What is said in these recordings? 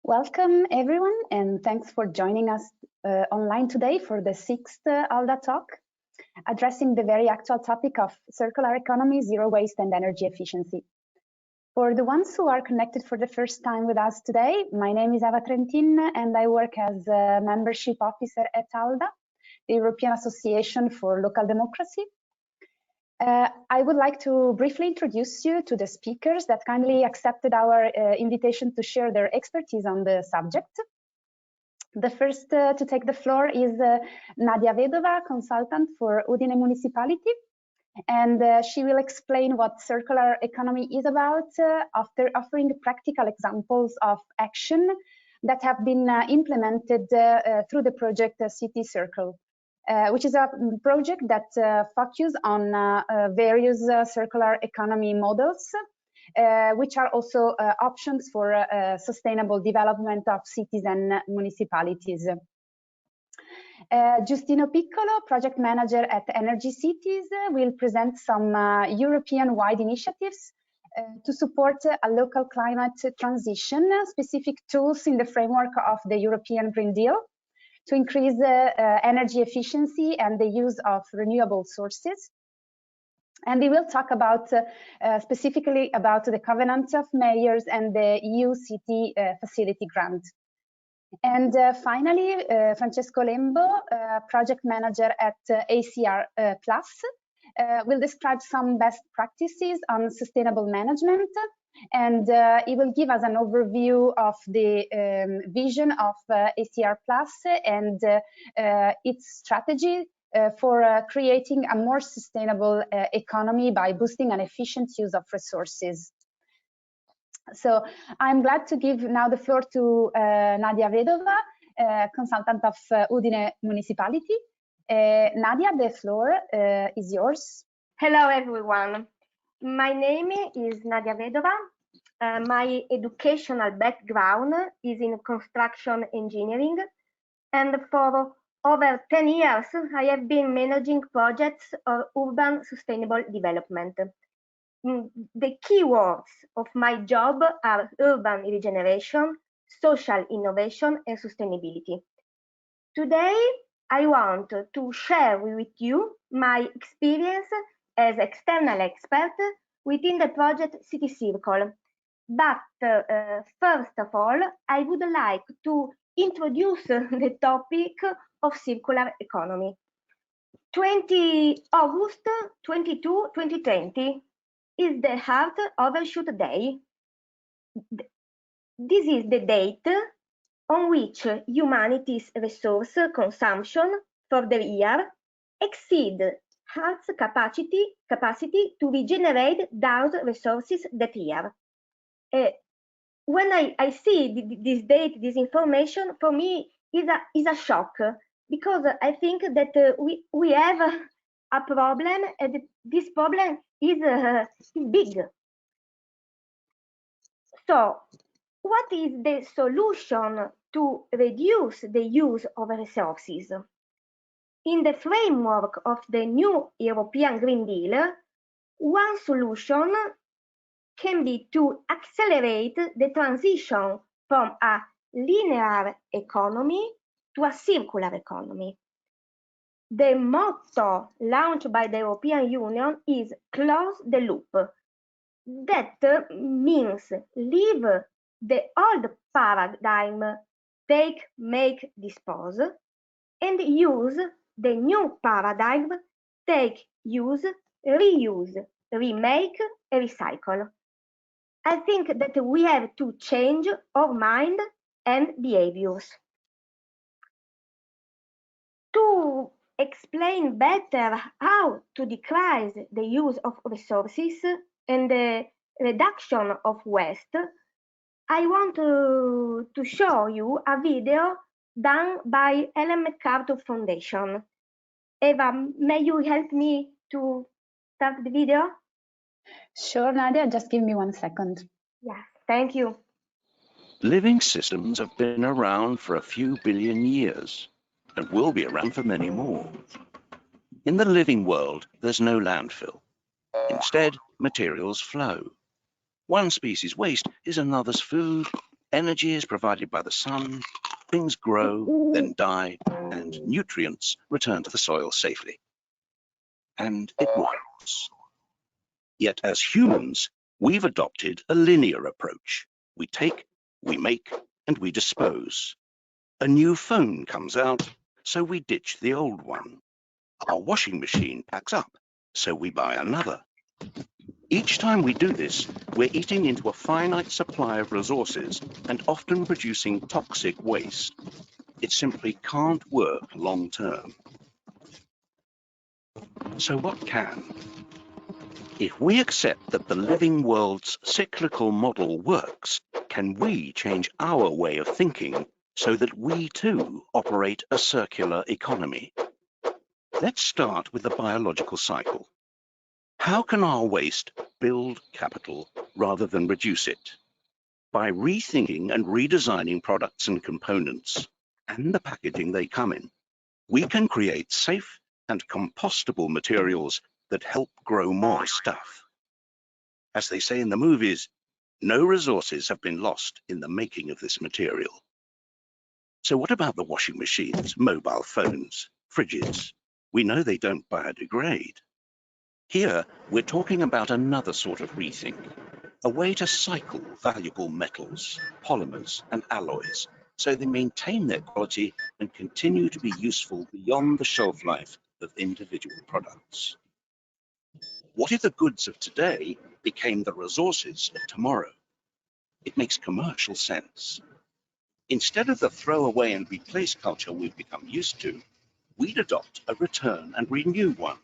Welcome everyone, and thanks for joining us online today for the 6th ALDA talk, addressing the very actual topic of circular economy, zero waste and energy efficiency. For the ones who are connected for the first time with us today, my name is Eva Trentin and I work as a membership officer at ALDA, the European Association for Local Democracy. I would like to briefly introduce you to the speakers that kindly accepted our invitation to share their expertise on the subject. The first to take the floor is Nadia Vedova, consultant for Udine municipality, and she will explain what circular economy is about after offering practical examples of action that have been implemented through the project City Circle. Which is a project that focuses on various circular economy models, which are also options for sustainable development of cities and municipalities. Justino Piccolo, project manager at Energy Cities, will present some European-wide initiatives to support a local climate transition, specific tools in the framework of the European Green Deal, to increase energy efficiency and the use of renewable sources. And we will talk about specifically about the Covenant of Mayors and the EU City Facility Grant. And finally, Francesco Lembo, project manager at ACR Plus, will describe some best practices on sustainable management, and he will give us an overview of the vision of ACR Plus and its strategy for creating a more sustainable economy by boosting an efficient use of resources. So I'm glad to give now the floor to Nadia Vedova, consultant of Udine municipality. Nadia, the floor is yours. Hello, everyone. My name is Nadia Vedova. My educational background is in construction engineering, and for over 10 years, I have been managing projects of urban sustainable development. The keywords of my job are urban regeneration, social innovation, and sustainability. Today, I want to share with you my experience as external expert within the project City Circle. But first of all, I would like to introduce the topic of circular economy. 20 August 22, 2020 is the Earth Overshoot Day. This is the date on which humanity's resource consumption for the year exceed Earth's capacity to regenerate those resources that year. When I see this date, this information, for me is a shock, because I think that we have a problem, and this problem is big. So, what is the solution to reduce the use of resources? In the framework of the new European Green Deal, one solution can be to accelerate the transition from a linear economy to a circular economy. The motto launched by the European Union is "Close the Loop." That means leave the old paradigm, take, make, dispose, and use the new paradigm, take, use, reuse, remake, and recycle. I think that we have to change our mind and behaviors. To explain better how to decrease the use of resources and the reduction of waste, I want to show you a video done by Ellen MacArthur Foundation. Eva, may you help me to start the video? Sure, Nadia, just give me 1 second. Yes, thank you. Living systems have been around for a few billion years and will be around for many more. In the living world, there's no landfill. Instead, materials flow. One species' waste is another's food, Energy is provided by the sun, things grow, then die, and nutrients return to the soil safely. And it works. Yet as humans, we've adopted a linear approach. We take, we make, and we dispose. A new phone comes out, so we ditch the old one. Our washing machine packs up, so we buy another. Each time we do this, we're eating into a finite supply of resources and often producing toxic waste. It simply can't work long term. So what can? If we accept that the living world's cyclical model works, can we change our way of thinking so that we too operate a circular economy? Let's start with the biological cycle. How can our waste build capital rather than reduce it? By rethinking and redesigning products and components and the packaging they come in, we can create safe and compostable materials that help grow more stuff. As they say in the movies, no resources have been lost in the making of this material. So what about the washing machines, mobile phones, fridges? We know they don't biodegrade. Here, we're talking about another sort of rethink, a way to cycle valuable metals, polymers, and alloys, so they maintain their quality and continue to be useful beyond the shelf life of individual products. What if the goods of today became the resources of tomorrow? It makes commercial sense. Instead of the throw away and replace culture we've become used to, we'd adopt a return and renew one,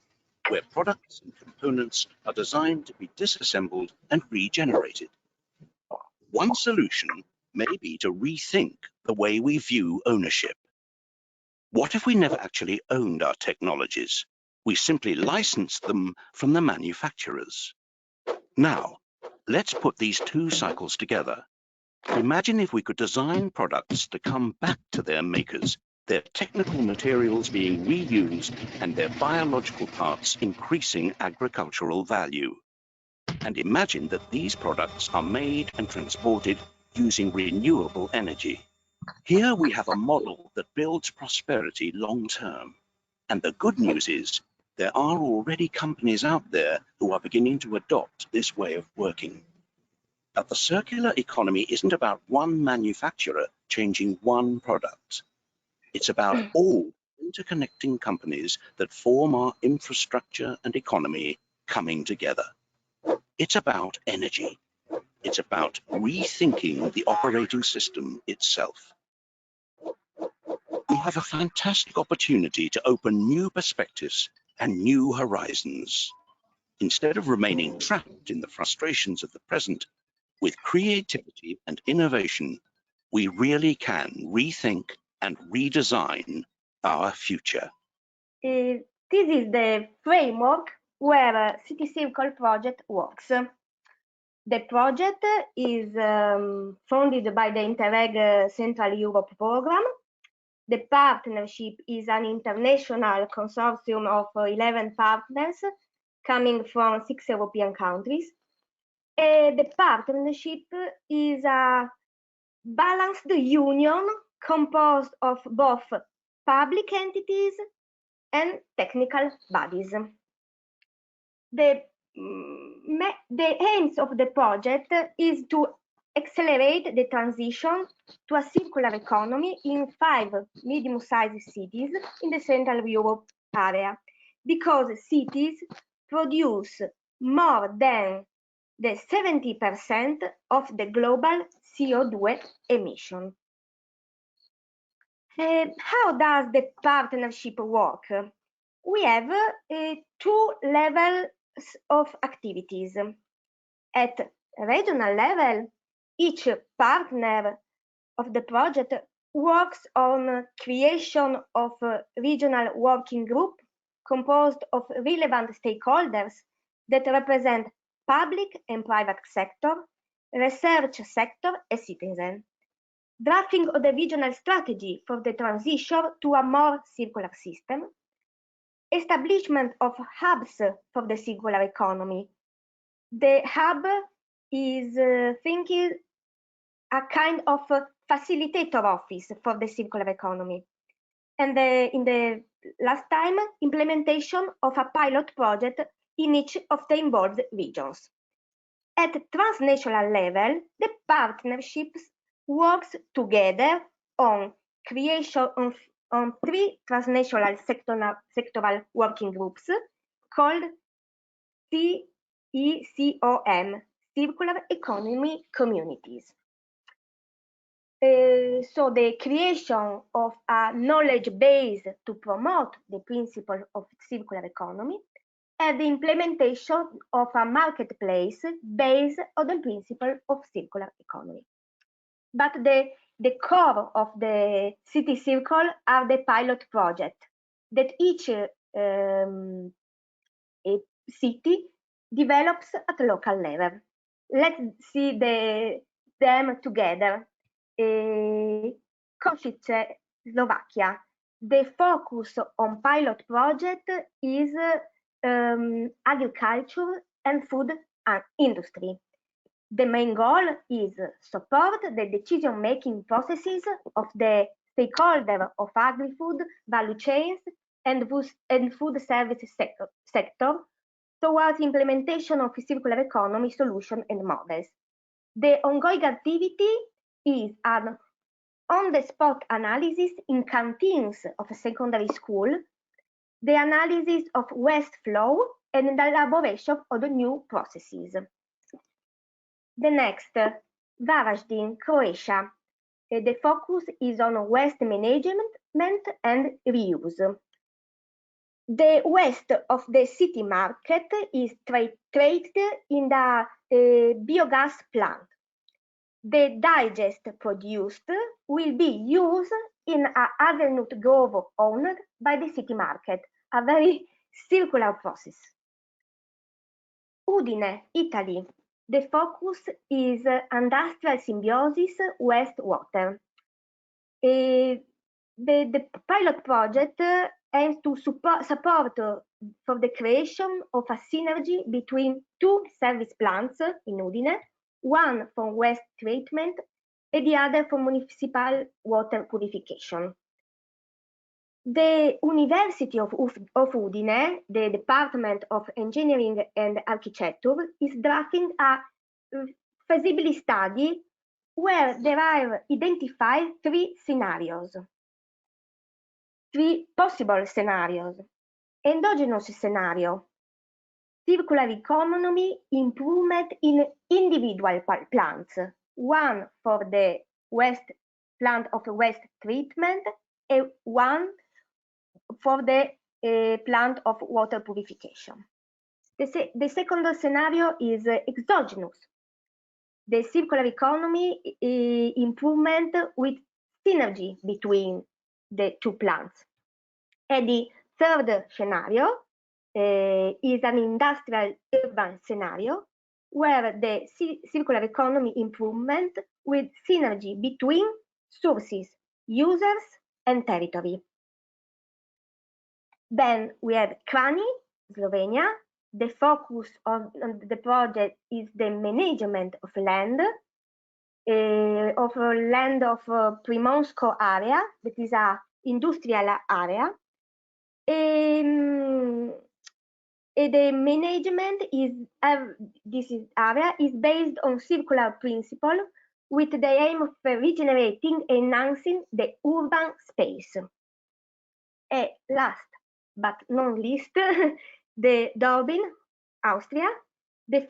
where products and components are designed to be disassembled and regenerated. One solution may be to rethink the way we view ownership. What if we never actually owned our technologies? We simply licensed them from the manufacturers. Now, let's put these two cycles together. Imagine if we could design products to come back to their makers, their technical materials being reused and their biological parts increasing agricultural value. And imagine that these products are made and transported using renewable energy. Here we have a model that builds prosperity long term. And the good news is, there are already companies out there who are beginning to adopt this way of working. But the circular economy isn't about one manufacturer changing one product. It's about all interconnecting companies that form our infrastructure and economy coming together. It's about energy. It's about rethinking the operating system itself. We have a fantastic opportunity to open new perspectives and new horizons. Instead of remaining trapped in the frustrations of the present, with creativity and innovation, we really can rethink and redesign our future. This is the framework where City Circle project works. The project is funded by the Interreg Central Europe program. The partnership is an international consortium of 11 partners coming from 6 European countries. The partnership is a balanced union composed of both public entities and technical bodies. The aims of the project is to accelerate the transition to a circular economy in 5 medium-sized cities in the Central Europe area, because cities produce more than the 70% of the global CO2 emission. How does the partnership work? We have 2 levels of activities. At regional level, each partner of the project works on creation of a regional working group composed of relevant stakeholders that represent public and private sector, research sector, and citizens. Drafting of the regional strategy for the transition to a more circular system, establishment of hubs for the circular economy. The hub is thinking a kind of facilitator office for the circular economy. And in the last time, implementation of a pilot project in each of the involved regions. At transnational level, the partnerships works together on creation on 3 transnational sectoral working groups called CECOM, Circular Economy Communities. So the creation of a knowledge base to promote the principle of circular economy and the implementation of a marketplace based on the principle of circular economy. But the core of the city circle are the pilot project that each city develops at local level. Let's see them together. Košice, Slovakia. The focus on pilot project is agriculture and food industry. The main goal is support the decision-making processes of the stakeholder of agri-food value chains and food services sector towards implementation of circular economy solution and models. The ongoing activity is an on-the-spot analysis in canteens of a secondary school, the analysis of waste flow, and the elaboration of the new processes. The next, Varaždin, Croatia. The focus is on waste management and reuse. The waste of the city market is treated in the biogas plant. The digest produced will be used in a hazelnut grove owned by the city market, a very circular process. Udine, Italy. The focus is industrial symbiosis wastewater. The pilot project aims to support for the creation of a synergy between 2 service plants in Udine, one for waste treatment and the other for municipal water purification. The University of Udine, the Department of Engineering and Architecture, is drafting a feasibility study where there are identified 3 scenarios. 3 possible scenarios. Endogenous scenario, circular economy improvement in individual plants, one for the waste plant of waste treatment and one for the plant of water purification. The second scenario is exogenous, the circular economy improvement with synergy between the 2 plants. And the third scenario is an industrial urban scenario where the circular economy improvement with synergy between sources, users, and territory. Then we have Krani, Slovenia. The focus of the project is the management of land of Primorsko area, that is an industrial area. The management is this area is based on circular principle with the aim of regenerating and enhancing the urban space. Last but not least, the Dublin, Austria. The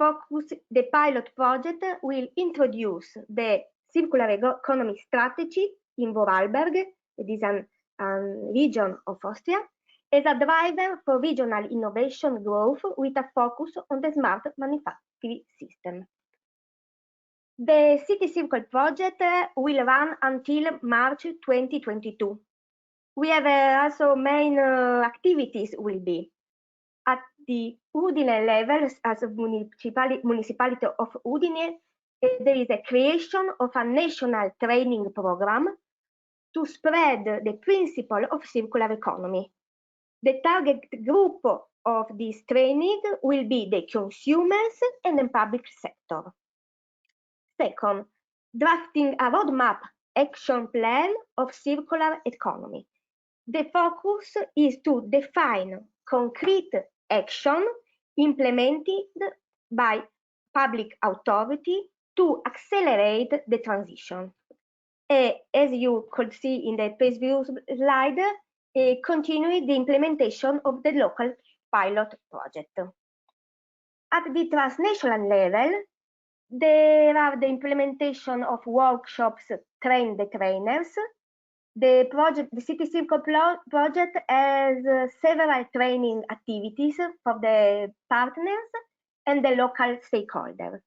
pilot project will introduce the circular economy strategy in Vorarlberg, that is a region of Austria, as a driver for regional innovation growth with a focus on the smart manufacturing system. The City Circle project will run until March 2022. We have also main activities will be at the Udine level as a municipality of Udine. There is a creation of a national training program to spread the principle of circular economy. The target group of this training will be the consumers and the public sector. Second, drafting a roadmap action plan of circular economy. The focus is to define concrete action implemented by public authority to accelerate the transition. As you could see in the previous slide, continue the implementation of the local pilot project. At the transnational level, there are the implementation of workshops, train the trainers. The City Circle project has several training activities for the partners and the local stakeholders.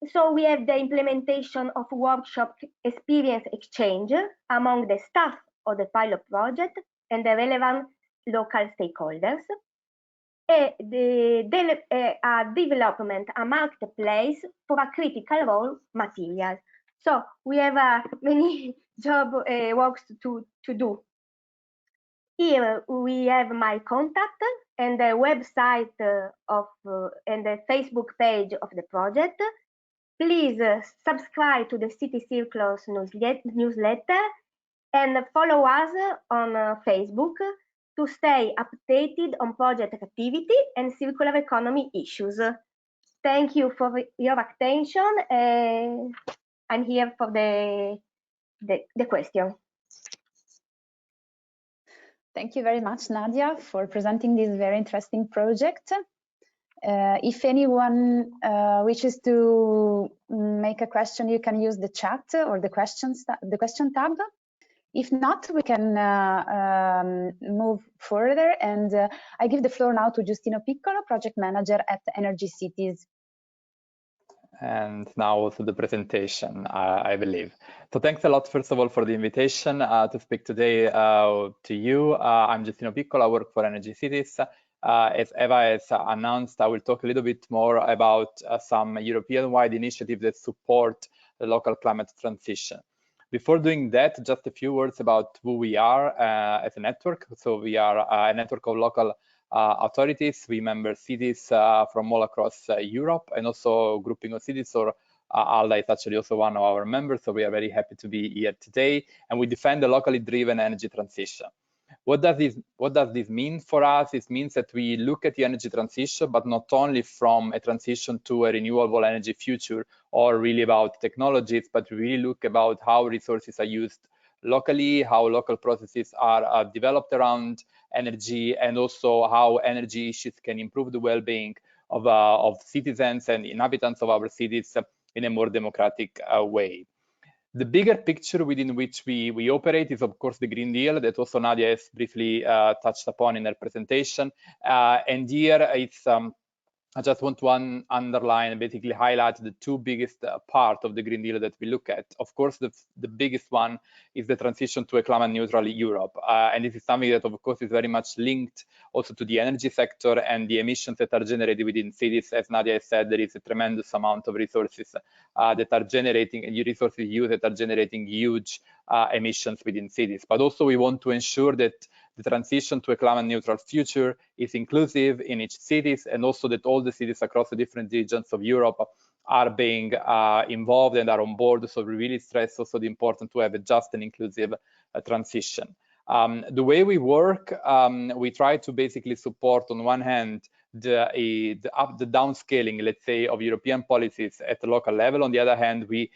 So we have the implementation of workshop experience exchange among the staff of the pilot project and the relevant local stakeholders. The development a marketplace for a critical raw material. So we have many works to do. Here we have my contact and the website and the Facebook page of the project. Please subscribe to the City Circles newsletter and follow us on Facebook to stay updated on project activity and circular economy issues. Thank you for your attention. I'm here for the question. Thank you very much, Nadia, for presenting this very interesting project. If anyone wishes to make a question, you can use the chat or the question tab. If not, we can move further, and I give the floor now to Justino Piccolo, project manager at Energy Cities. And now also the presentation, I believe. So thanks a lot, first of all, for the invitation to speak today to you. I'm Justino Piccolo, I work for Energy Cities. As Eva has announced, I will talk a little bit more about some European-wide initiatives that support the local climate transition. Before doing that, just a few words about who we are as a network. So we are a network of local authorities. We member cities from all across Europe, and also grouping of cities, or ALDA is actually also one of our members. So we are very happy to be here today, and we defend the locally driven energy transition. What does this mean for us? It means that we look at the energy transition, but not only from a transition to a renewable energy future or really about technologies, but we really look about how resources are used locally, how local processes are developed around energy, and also how energy issues can improve the well-being of citizens and inhabitants of our cities in a more democratic way. The bigger picture within which we operate is, of course, the Green Deal that also Nadia has briefly touched upon in her presentation. And here it's I just want to underline and basically highlight the two biggest part of the Green Deal that we look at. Of course, the biggest one is the transition to a climate neutral Europe. And this is something that, of course, is very much linked also to the energy sector and the emissions that are generated within cities. As Nadia said, there is a tremendous amount of resources that are generating, and resources used that are generating huge emissions within cities. But also we want to ensure that the transition to a climate neutral future is inclusive in each cities, and also that all the cities across the different regions of Europe are being involved and are on board. So we really stress also the importance to have a just and inclusive transition. The way we work, we try to basically support on one hand the downscaling, let's say, of European policies at the local level. On the other hand, we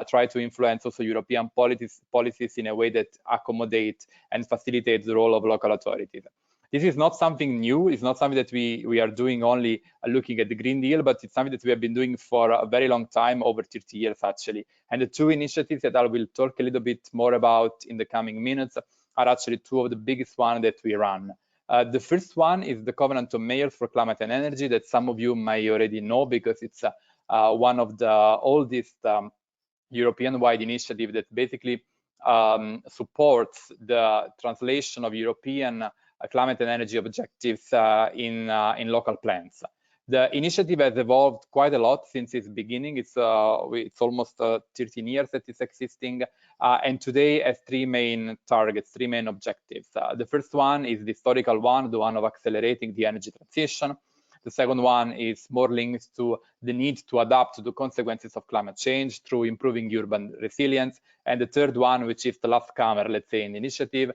try to influence also European policies in a way that accommodate and facilitate the role of local authorities. This is not something new. It's not something that we are doing only looking at the Green Deal, but it's something that we have been doing for a very long time, over 30 years actually. And the two initiatives that I will talk a little bit more about in the coming minutes are actually two of the biggest ones that we run. The first one is the Covenant of Mayors for Climate and Energy, that some of you may already know because it's one of the oldest European-wide initiative that basically supports the translation of European climate and energy objectives in local plans. The initiative has evolved quite a lot since its beginning. It's almost 13 years that it's existing, and today has three main targets, three main objectives. The first one is the historical one, the one of accelerating the energy transition. The second one is more linked to the need to adapt to the consequences of climate change through improving urban resilience. And the third one, which is the last comer, let's say, in the initiative,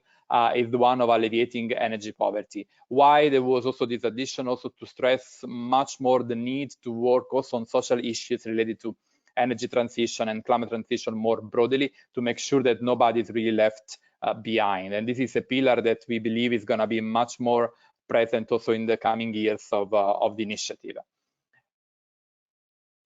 is the one of alleviating energy poverty. Why there was also this addition also to stress much more the need to work also on social issues related to energy transition and climate transition more broadly, to make sure that nobody is really left behind. And this is a pillar that we believe is going to be much more present also in the coming years of the initiative.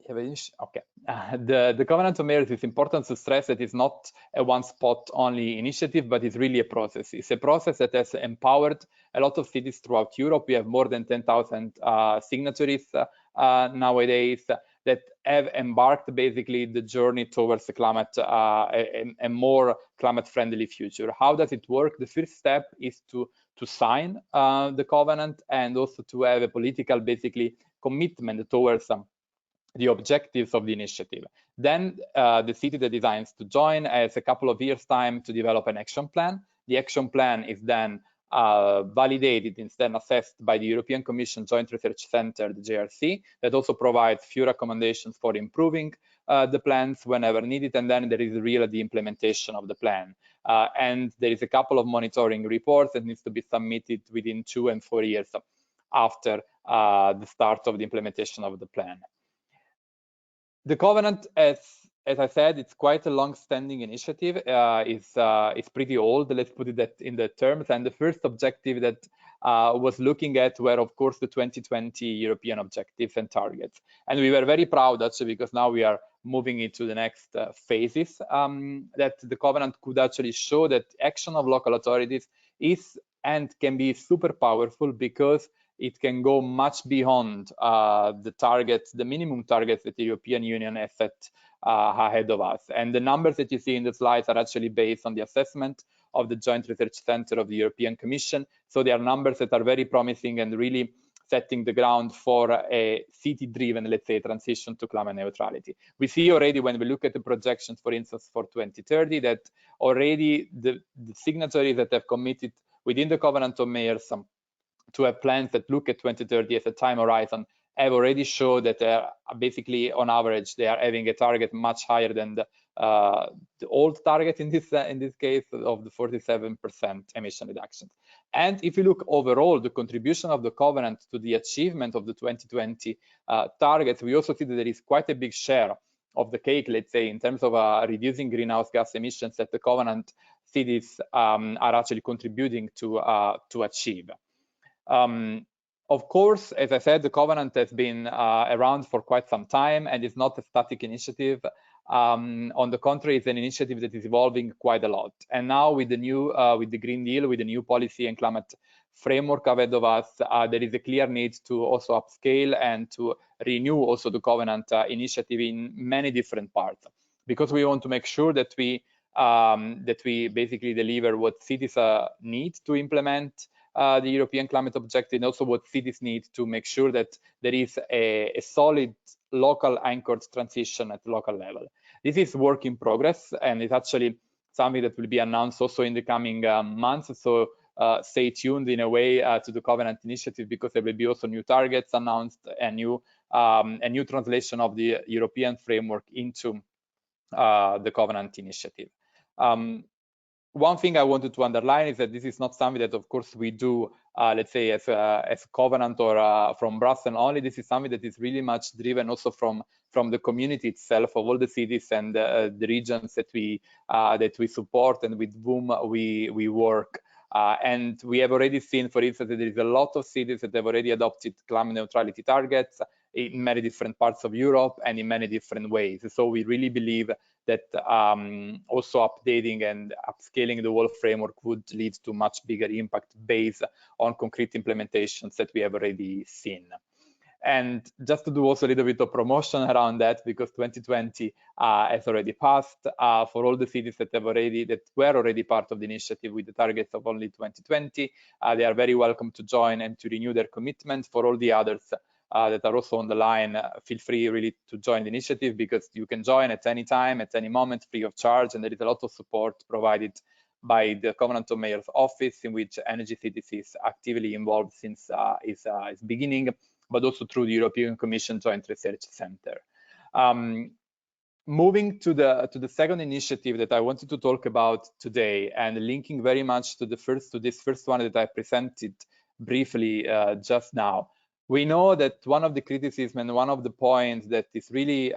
Okay. The Covenant of Mayors is important to stress that it's not a one-spot only initiative, but it's really a process. It's a process that has empowered a lot of cities throughout Europe. We have more than 10,000 signatories nowadays that have embarked basically the journey towards a more climate-friendly future. How does it work? The first step is to sign the covenant and also to have a political basically commitment towards the objectives of the initiative. Then the city that designs to join has a couple of years' time to develop an action plan. The action plan is then validated and then assessed by the European Commission Joint Research Center, the JRC, that also provides few recommendations for improving the plans whenever needed. And then there is really the implementation of the plan. And there is a couple of monitoring reports that needs to be submitted within 2 and 4 years after the start of the implementation of the plan. The Covenant, as I said, it's quite a long-standing initiative. It's pretty old, let's put it in the terms. And the first objective that was looking at were, of course, the 2020 European objectives and targets. And we were very proud, actually, because now we are moving into the next phases, that the Covenant could actually show that action of local authorities is and can be super powerful, because it can go much beyond the targets, the minimum targets that the European Union has set ahead of us. And the numbers that you see in the slides are actually based on the assessment of the Joint Research Center of the European Commission. So they are numbers that are very promising and really setting the ground for a city-driven, let's say, transition to climate neutrality. We see already when we look at the projections, for instance, for 2030, that already the signatories that have committed within the Covenant of Mayors to have plans that look at 2030 as a time horizon have already showed that basically on average they are having a target much higher than the old target in this case of the 47% emission reductions. And if you look overall the contribution of the Covenant to the achievement of the 2020 targets, we also see that there is quite a big share of the cake, let's say, in terms of reducing greenhouse gas emissions that the Covenant cities are actually contributing to achieve. Of course, as I said, the Covenant has been around for quite some time and is not a static initiative. On the contrary, it's an initiative that is evolving quite a lot. And now with the new, with the Green Deal, with the new policy and climate framework ahead of us, there is a clear need to also upscale and to renew also the Covenant initiative in many different parts, because we want to make sure that we basically deliver what cities need to implement the European climate objective, and also what cities need to make sure that there is a solid local anchored transition at the local level. This is work in progress, and it's actually something that will be announced also in the coming months. So stay tuned in a way to the Covenant initiative, because there will be also new targets announced, a new translation of the European framework into the Covenant initiative. One thing I wanted to underline is that this is not something that, of course, we do, let's say, as Covenant or from Brussels only. This is something that is really much driven also from the community itself, of all the cities and the regions that we support and with whom we work. And we have already seen, for instance, that there is a lot of cities that have already adopted climate neutrality targets in many different parts of Europe and in many different ways. So we really believe that also updating and upscaling the whole framework would lead to much bigger impact based on concrete implementations that we have already seen. And just to do also a little bit of promotion around that, because 2020 has already passed, for all the cities that were already part of the initiative with the targets of only 2020, they are very welcome to join and to renew their commitment. For all the others that are also on the line, feel free really to join the initiative, because you can join at any time, at any moment, free of charge, and there is a lot of support provided by the Covenant of Mayors office, in which Energy Cities is actively involved since its beginning. but also through the European Commission Joint Research Center. Moving to the second initiative that I wanted to talk about today, and linking very much to this first one that I presented briefly just now. We know that one of the criticisms and one of the points that is really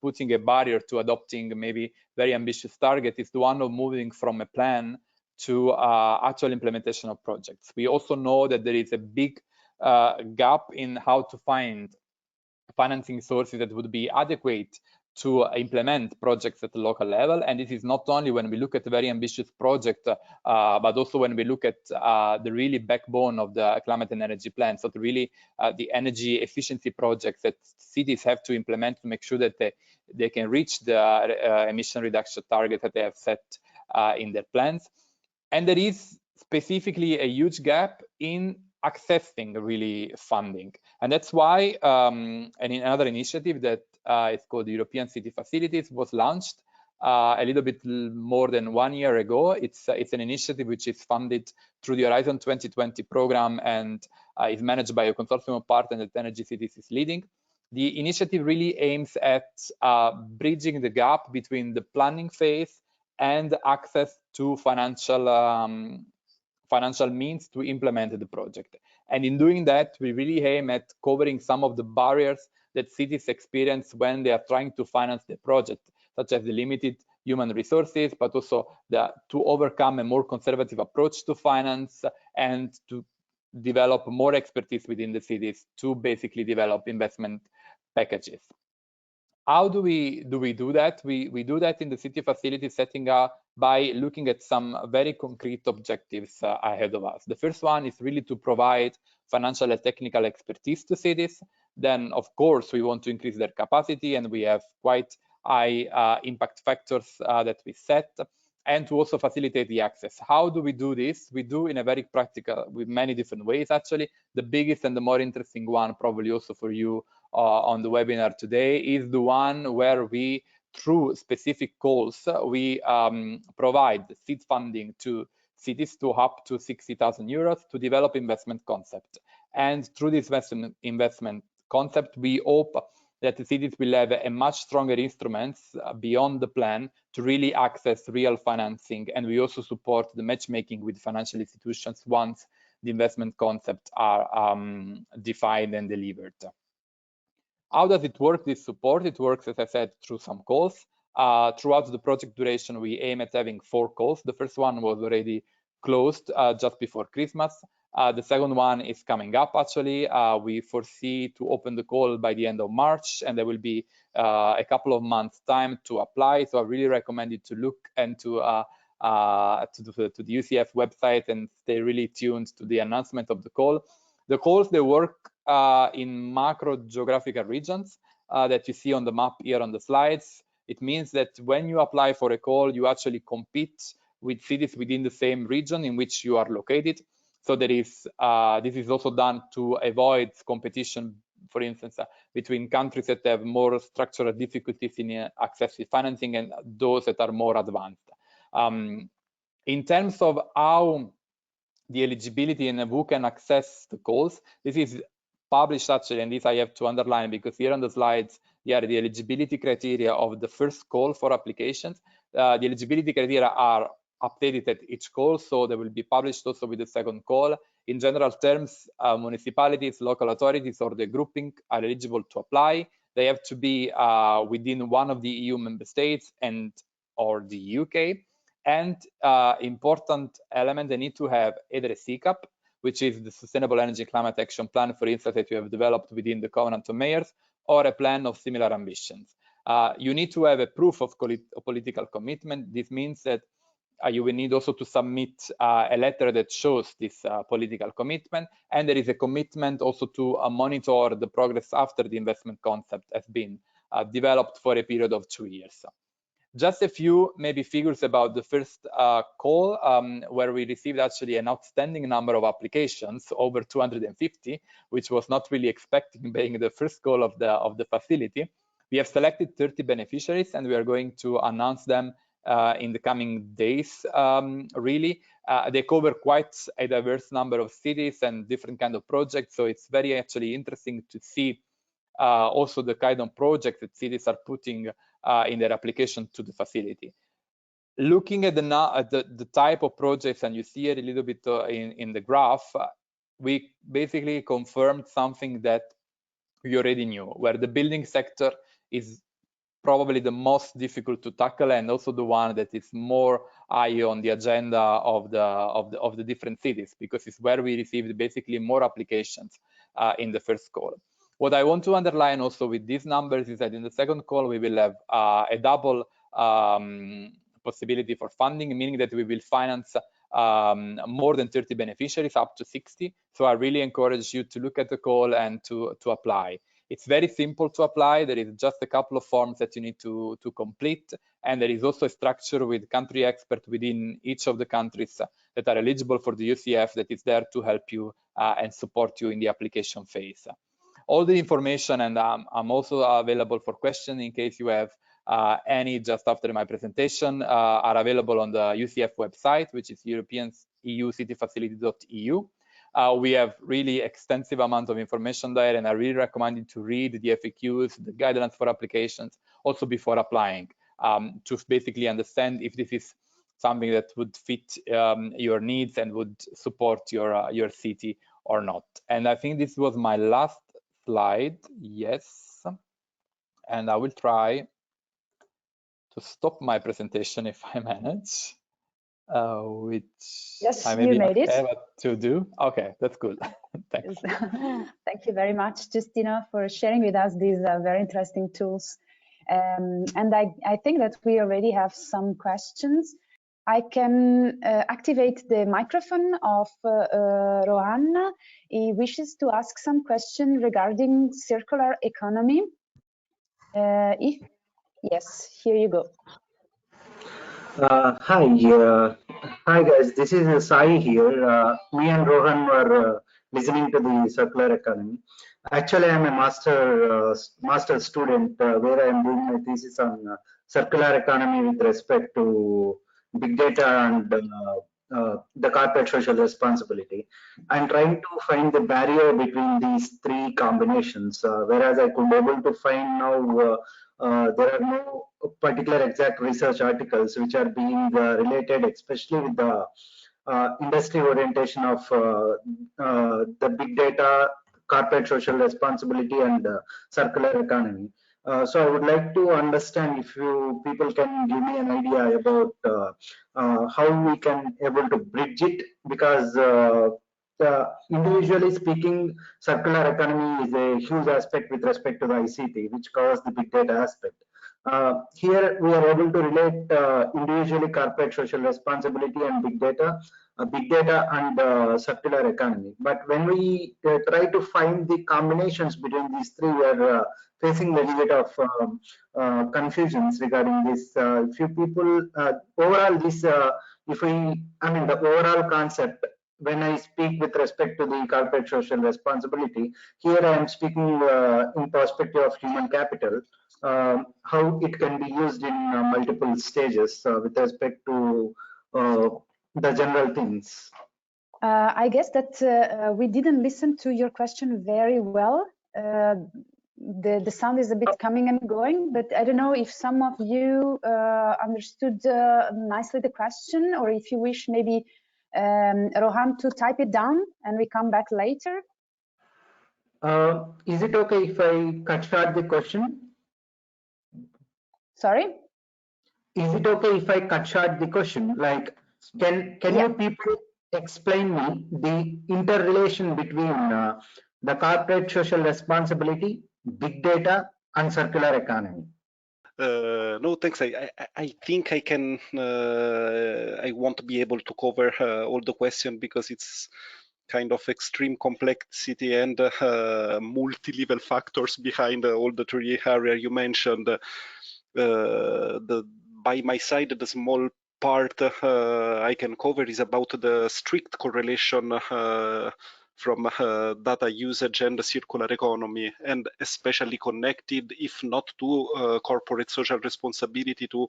putting a barrier to adopting maybe very ambitious target is the one of moving from a plan to actual implementation of projects. We also know that there is a big gap in how to find financing sources that would be adequate to implement projects at the local level. And this is not only when we look at a very ambitious project, but also when we look at the really backbone of the climate and energy plan. So the energy efficiency projects that cities have to implement to make sure that they can reach the emission reduction target that they have set in their plans. And there is specifically a huge gap in accessing really funding. And that's why and in another initiative that is called the European City Facilities was launched a little bit more than 1 year ago. It's an initiative which is funded through the Horizon 2020 program and is managed by a consortium of partners that Energy Cities is leading. The initiative really aims at bridging the gap between the planning phase and access to financial means to implement the project. And in doing that, we really aim at covering some of the barriers that cities experience when they are trying to finance the project, such as the limited human resources, but also to overcome a more conservative approach to finance and to develop more expertise within the cities to basically develop investment packages. How do we do that? We do that in the city facility setting up by looking at some very concrete objectives ahead of us. The first one is really to provide financial and technical expertise to cities. Then, of course, we want to increase their capacity, and we have quite high impact factors that we set, and to also facilitate the access. How do we do this? We do in a very practical, with many different ways, actually. The biggest and the more interesting one, probably also for you on the webinar today, is the one where we, through specific calls, we provide seed funding to cities to up to 60,000 euros to develop investment concept. And through this investment concept, we hope that the cities will have a much stronger instruments beyond the plan to really access real financing. And we also support the matchmaking with financial institutions once the investment concepts are defined and delivered. How does it work, this support? It works, as I said, through some calls. Throughout the project duration, we aim at having 4 calls. The first one was already closed just before Christmas. The second one is coming up, actually. We foresee to open the call by the end of March, and there will be a couple of months' time to apply. So I really recommend you to look into the UCF website and stay really tuned to the announcement of the call. The calls, they work in macro geographical regions that you see on the map here on the slides. It means that when you apply for a call, you actually compete with cities within the same region in which you are located. So there is this is also done to avoid competition, for instance, between countries that have more structural difficulties in accessing financing and those that are more advanced. In terms of how the eligibility and who can access the calls, this is published actually, and this I have to underline because here on the slides, here are the eligibility criteria of the first call for applications. The eligibility criteria are updated at each call, so they will be published also with the second call. In general terms, municipalities, local authorities, or the grouping are eligible to apply. They have to be within one of the EU member states and or the UK. And important element, they need to have either a CCAP, which is the Sustainable Energy Climate Action Plan, for instance, that you have developed within the Covenant of Mayors, or a plan of similar ambitions. You need to have a proof of political commitment. This means that you will need also to submit a letter that shows this political commitment, and there is a commitment also to monitor the progress after the investment concept has been developed for a period of 2 years. Just a few maybe figures about the first call, where we received actually an outstanding number of applications, over 250, which was not really expected being the first call of the facility. We have selected 30 beneficiaries, and we are going to announce them in the coming days, really. They cover quite a diverse number of cities and different kind of projects, so it's very actually interesting to see also the kind of projects that cities are putting in their application to the facility. Looking at the type of projects, and you see it a little bit in the graph, we basically confirmed something that we already knew, where the building sector is probably the most difficult to tackle, and also the one that is more high on the agenda of the different cities, because it's where we received basically more applications in the first call. What I want to underline also with these numbers is that in the second call we will have a double possibility for funding, meaning that we will finance more than 30 beneficiaries, up to 60. So I really encourage you to look at the call and to apply. It's very simple to apply. There is just a couple of forms that you need to complete, and there is also a structure with country experts within each of the countries that are eligible for the UCF that is there to help you and support you in the application phase. All the information, and I'm also available for questions in case you have any just after my presentation, are available on the UCF website, which is europeancityfacility.eu. We have really extensive amount of information there, and I really recommend you to read the FAQs, the guidelines for applications, also before applying, to basically understand if this is something that would fit your needs and would support your city or not. And I think this was my last slide. Yes, and I will try to stop my presentation if I manage. Which yes, I maybe you made it. Have to do. Okay, that's good. Thanks. Thank you very much, Justino, for sharing with us these very interesting tools. And I think that we already have some questions. I can activate the microphone of Rohan. He wishes to ask some question regarding circular economy. Yes, here you go. Hi guys, this is Sai here. Me and Rohan were listening to the circular economy. Actually, I'm a master student where I am doing my thesis on circular economy with respect to big data and the corporate social responsibility. I'm trying to find the barrier between these three combinations, whereas I could be able to find now there are no particular exact research articles which are being related, especially with the industry orientation of the big data, corporate social responsibility, and circular economy. So I would like to understand if you people can give me an idea about how we can able to bridge it, because individually speaking, circular economy is a huge aspect with respect to the ICT, which covers the big data aspect. Here we are able to relate individually corporate social responsibility and big data and circular economy. But when we try to find the combinations between these three, we are facing a little bit of confusions regarding this. Few people overall this, the overall concept. When I speak with respect to the corporate social responsibility, here I am speaking in perspective of human capital, how it can be used in multiple stages with respect to the general things. I guess that we didn't listen to your question very well. The sound is a bit coming and going, but I don't know if some of you understood nicely the question, or if you wish maybe Rohan to type it down and we come back later. Is it okay if I cut short the question? Sorry? Is it okay if I cut short the question? Like, can you people explain me the interrelation between the corporate social responsibility, big data, and circular economy? No, thanks. I think I can. I won't be able to cover all the question because it's kind of extreme complexity and multi-level factors behind all the three areas you mentioned. By my side, the small part I can cover is about the strict correlation from data usage and the circular economy, and especially connected, if not to corporate social responsibility, to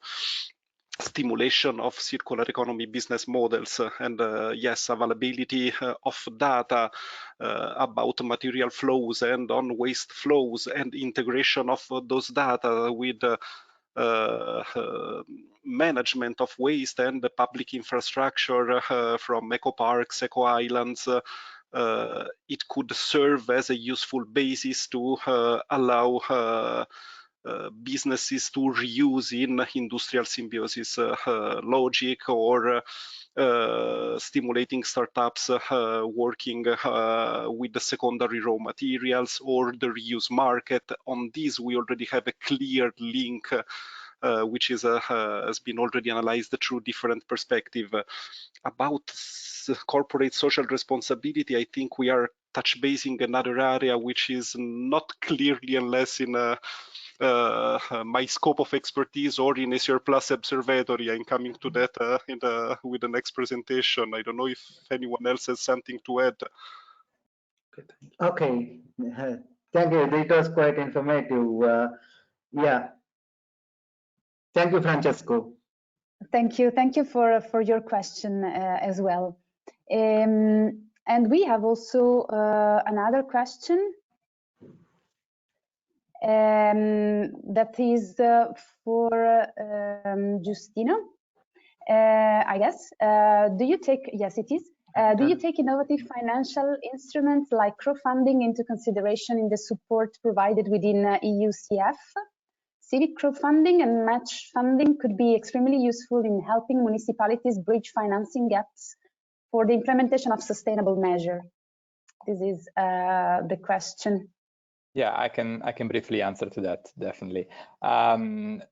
stimulation of circular economy business models, and yes, availability of data about material flows and on waste flows, and integration of those data with management of waste and the public infrastructure from eco parks, eco islands. It could serve as a useful basis to allow businesses to reuse in industrial symbiosis logic, or stimulating startups working with the secondary raw materials or the reuse market. On this, we already have a clear link, which is has been already analyzed through different perspectives. About corporate social responsibility, I think we are touch basing another area which is not clearly, unless in my scope of expertise or in SR Plus Observatory. I'm coming to that with the next presentation. I don't know if anyone else has something to add. Okay, thank you. It was quite informative. Yeah, thank you, Francesco. Thank you for your question as well. And we have also another question that is for Justino, I guess. Do you take, yes, it is. Do you take innovative financial instruments like crowdfunding into consideration in the support provided within EU CF? Civic crowdfunding and match funding could be extremely useful in helping municipalities bridge financing gaps for the implementation of sustainable measures. This is the question. Yeah, I can briefly answer to that, definitely. The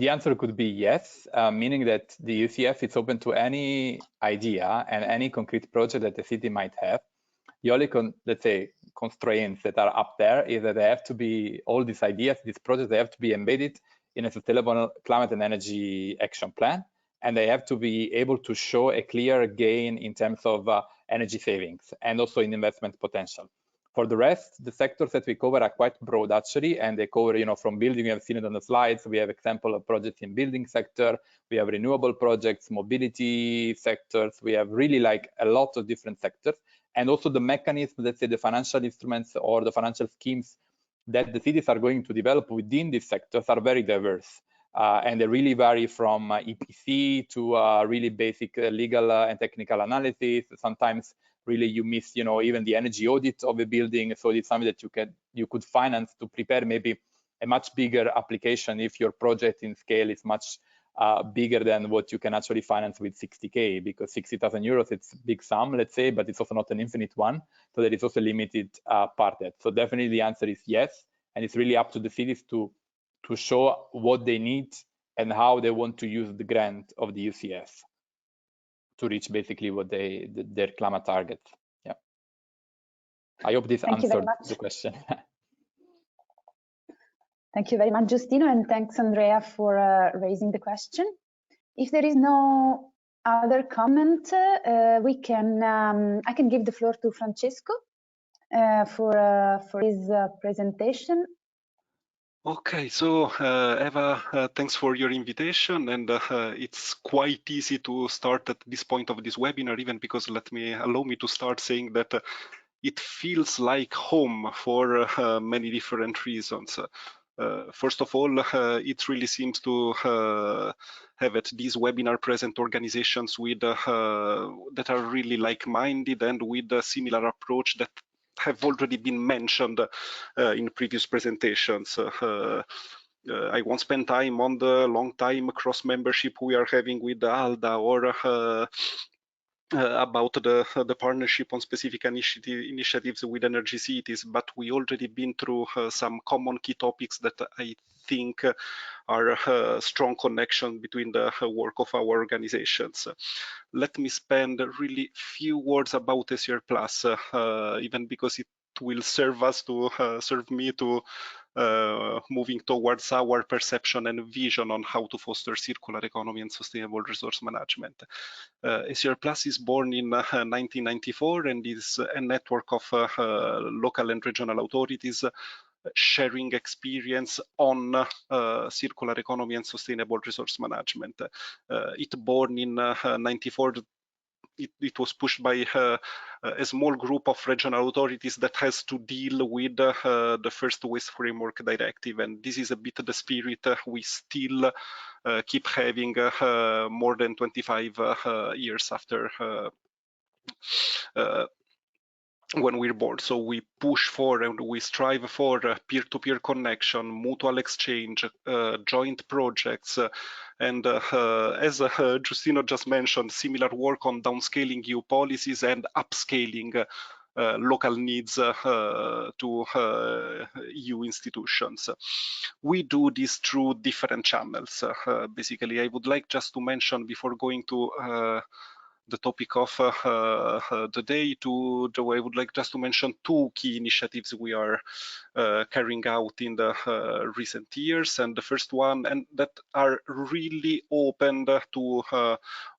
answer could be yes, meaning that the UCF is open to any idea and any concrete project that the city might have. The only, let's say, constraints that are up there is that they have to be, all these ideas, these projects, they have to be embedded in a sustainable climate and energy action plan, and they have to be able to show a clear gain in terms of energy savings and also in investment potential. For the rest, the sectors that we cover are quite broad actually, and they cover, you know, from building, you have seen it on the slides, we have example of projects in building sector, we have renewable projects, mobility sectors, we have really like a lot of different sectors. And also the mechanism, let's say the financial instruments or the financial schemes that the cities are going to develop within these sectors are very diverse. And they really vary from EPC to really basic legal and technical analysis. Sometimes really you miss, you know, even the energy audit of a building. So it's something that you could finance to prepare maybe a much bigger application if your project in scale is much bigger than what you can actually finance with 60K, because 60,000 euros, it's a big sum, let's say, but it's also not an infinite one. So there is also a limited part there. So definitely the answer is yes. And it's really up to the cities to show what they need and how they want to use the grant of the UCF to reach basically what their climate targets. Yeah. I hope this answered the question. Thank you very much, Justino, and thanks, Andrea, for raising the question. If there is no other comment, I can give the floor to Francesco for his presentation. Okay, so Eva, thanks for your invitation, and it's quite easy to start at this point of this webinar, even because allow me to start saying that it feels like home for many different reasons. First of all, it really seems to have at this webinar present organizations with that are really like-minded and with a similar approach that have already been mentioned in previous presentations. I won't spend time on the long time cross membership we are having with the ALDA or about the partnership on specific initiatives with energy cities, but we already been through some common key topics that I think are a strong connection between the work of our organizations. Let me spend really few words about SR Plus, even because it will serve me to moving towards our perception and vision on how to foster circular economy and sustainable resource management. SR Plus is born in 1994 and is a network of local and regional authorities sharing experience on circular economy and sustainable resource management. It born in 94. It was pushed by a small group of regional authorities that has to deal with the first waste framework directive, and this is a bit the spirit we still keep having more than 25 years after when we're born. So we push for and we strive for peer-to-peer connection, mutual exchange, joint projects, and as Justino just mentioned, similar work on downscaling EU policies and upscaling local needs to EU institutions. We do this through different channels. Basically, I would like just to mention before going to the topic of the day, I would like just to mention two key initiatives we are carrying out in the recent years. And the first one, and that are really open to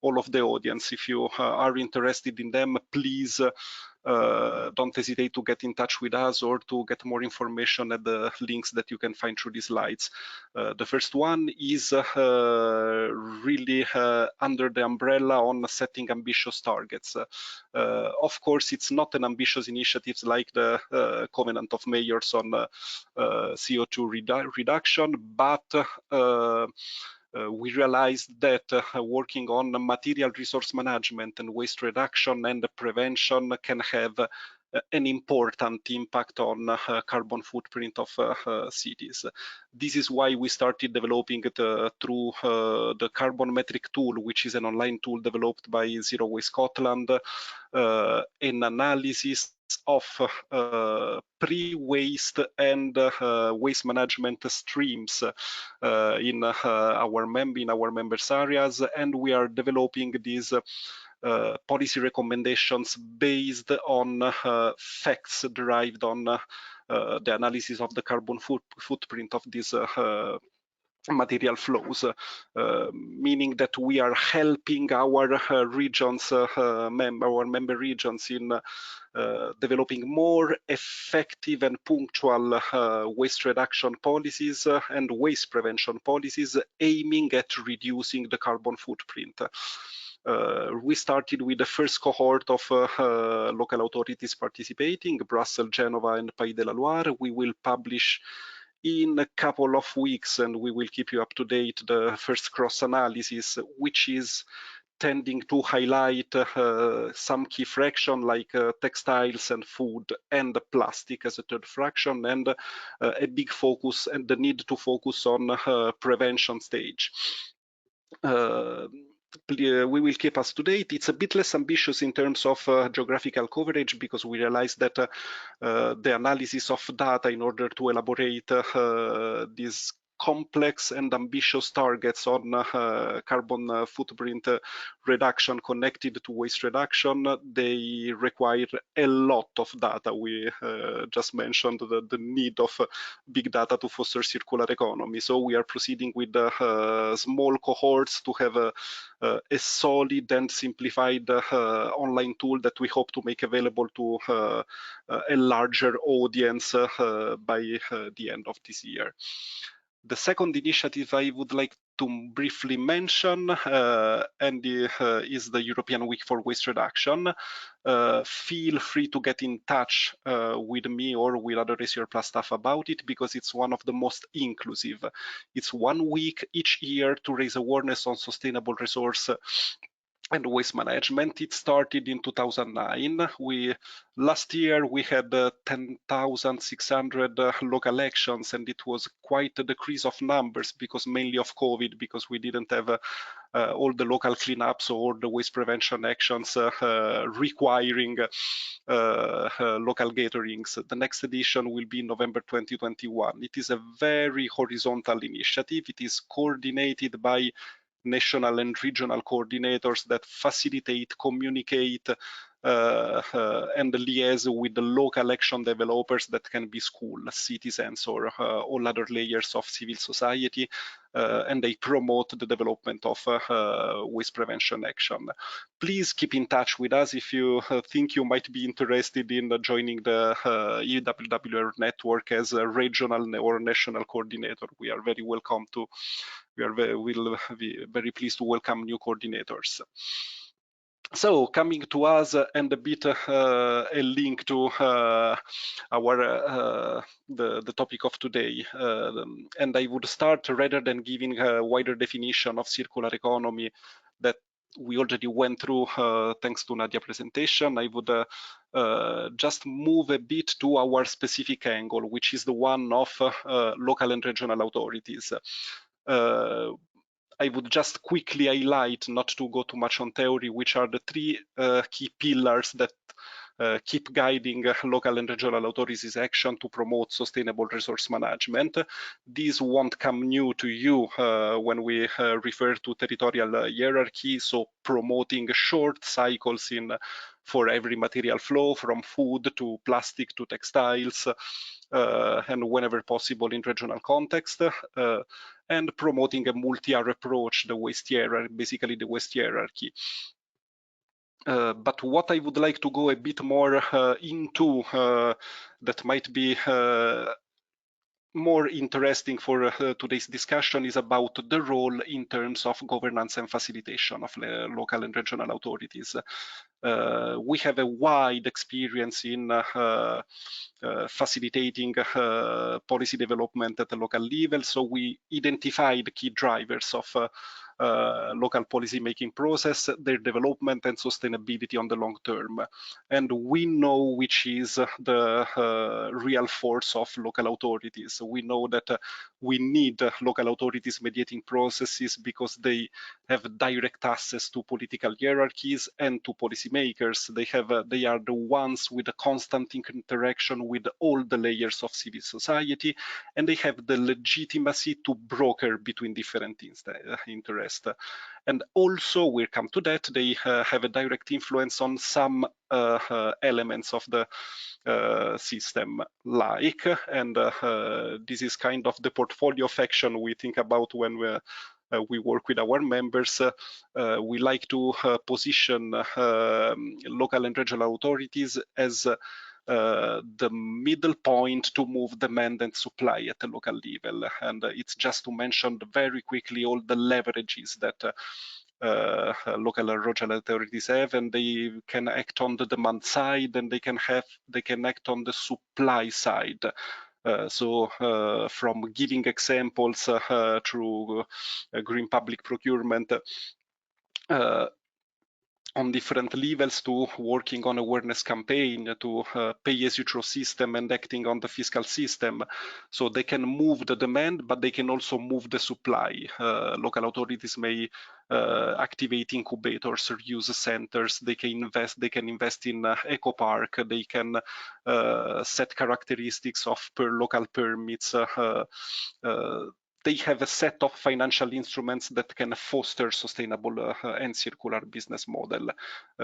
all of the audience. If you are interested in them, please don't hesitate to get in touch with us or to get more information at the links that you can find through these slides. The first one is really under the umbrella on setting ambitious targets. Of course, it's not an ambitious initiative like the Covenant of Mayors on CO2 reduction, but we realized that working on material resource management and waste reduction and prevention can have an important impact on carbon footprint of cities. This is why we started developing it through the Carbon Metric tool, which is an online tool developed by Zero Waste Scotland, an analysis of pre-waste and waste management streams in our members areas, and we are developing these policy recommendations based on facts derived on the analysis of the carbon footprint of these material flows, meaning that we are helping our regions, our member regions in developing more effective and punctual waste reduction policies and waste prevention policies aiming at reducing the carbon footprint. We started with the first cohort of local authorities participating, Brussels, Genova, and Pays de la Loire. We will publish in a couple of weeks, and we will keep you up to date, the first cross analysis, which is tending to highlight some key fraction like textiles and food and plastic as a third fraction, and a big focus and the need to focus on prevention stage. We will keep us to date. It's a bit less ambitious in terms of geographical coverage, because we realized that the analysis of data in order to elaborate these complex and ambitious targets on carbon footprint reduction connected to waste reduction, they require a lot of data. We just mentioned the need of big data to foster circular economy. So we are proceeding with small cohorts to have a solid and simplified online tool that we hope to make available to a larger audience by the end of this year. The second initiative I would like to briefly mention is the European Week for Waste Reduction. Feel free to get in touch with me or with other ACR Plus staff about it, because it's one of the most inclusive. It's 1 week each year to raise awareness on sustainable resource and waste management. It started in 2009. Last year we had 10,600 local elections, and it was quite a decrease of numbers, because mainly of COVID, because we didn't have all the local cleanups or the waste prevention actions requiring local gatherings. The next edition will be in November 2021. It is a very horizontal initiative. It is coordinated by national and regional coordinators that facilitate, communicate and liaise with the local action developers that can be schools, citizens, or all other layers of civil society, and they promote the development of waste prevention action. Please keep in touch with us if you think you might be interested in joining the EWWR network as a regional or national coordinator. We are very welcome to. We'll be very pleased to welcome new coordinators. So coming to us and a bit a link to the topic of today, and I would start, rather than giving a wider definition of circular economy that we already went through thanks to Nadia's presentation, I would just move a bit to our specific angle, which is the one of local and regional authorities. I would just quickly highlight, not to go too much on theory, which are the three key pillars that keep guiding local and regional authorities' action to promote sustainable resource management. These won't come new to you when we refer to territorial hierarchy, so promoting short cycles for every material flow, from food to plastic to textiles, and whenever possible in regional context, and promoting a multi-R approach, the waste hierarchy, basically the waste hierarchy. But what I would like to go a bit more into that might be more interesting for today's discussion is about the role in terms of governance and facilitation of local and regional authorities. We have a wide experience in facilitating policy development at the local level, so we identified key drivers of local policy making process, their development and sustainability on the long term. And we know which is the real force of local authorities. We know that we need local authorities mediating processes because they have direct access to political hierarchies and to policymakers. They are the ones with a constant interaction with all the layers of civil society, and they have the legitimacy to broker between different interests. And also, we'll come to that, they have a direct influence on some elements of the system, and this is kind of the portfolio of action we think about when we work with our members. We like to position local and regional authorities as the middle point to move demand and supply at the local level. And it's just to mention very quickly all the leverages that local and regional authorities have, and they can act on the demand side, and they can act on the supply side. So from giving examples through green public procurement on different levels, to working on awareness campaign, to pay-as-you-throw system and acting on the fiscal system. So they can move the demand, but they can also move the supply. Local authorities may activate incubators or use centers. They can invest in eco park. They can set characteristics of local permits. They have a set of financial instruments that can foster sustainable and circular business model.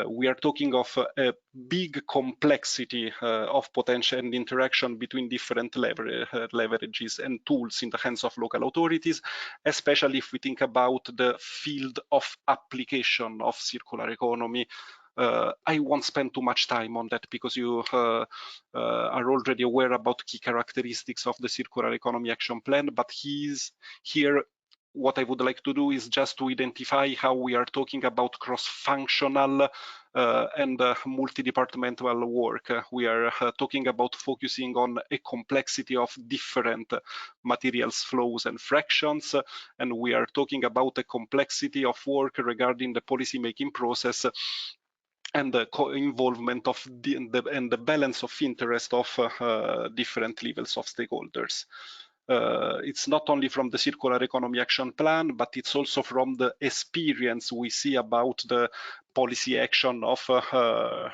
We are talking of a big complexity of potential and interaction between different leverages and tools in the hands of local authorities, especially if we think about the field of application of circular economy. I won't spend too much time on that because you are already aware about key characteristics of the Circular Economy Action Plan, but here what I would like to do is just to identify how we are talking about cross-functional and multi-departmental work. We are talking about focusing on a complexity of different materials, flows and fractions, and we are talking about a complexity of work regarding the policy-making process and the involvement of and the balance of interest of different levels of stakeholders. It's not only from the Circular Economy Action Plan, but it's also from the experience we see about the policy action of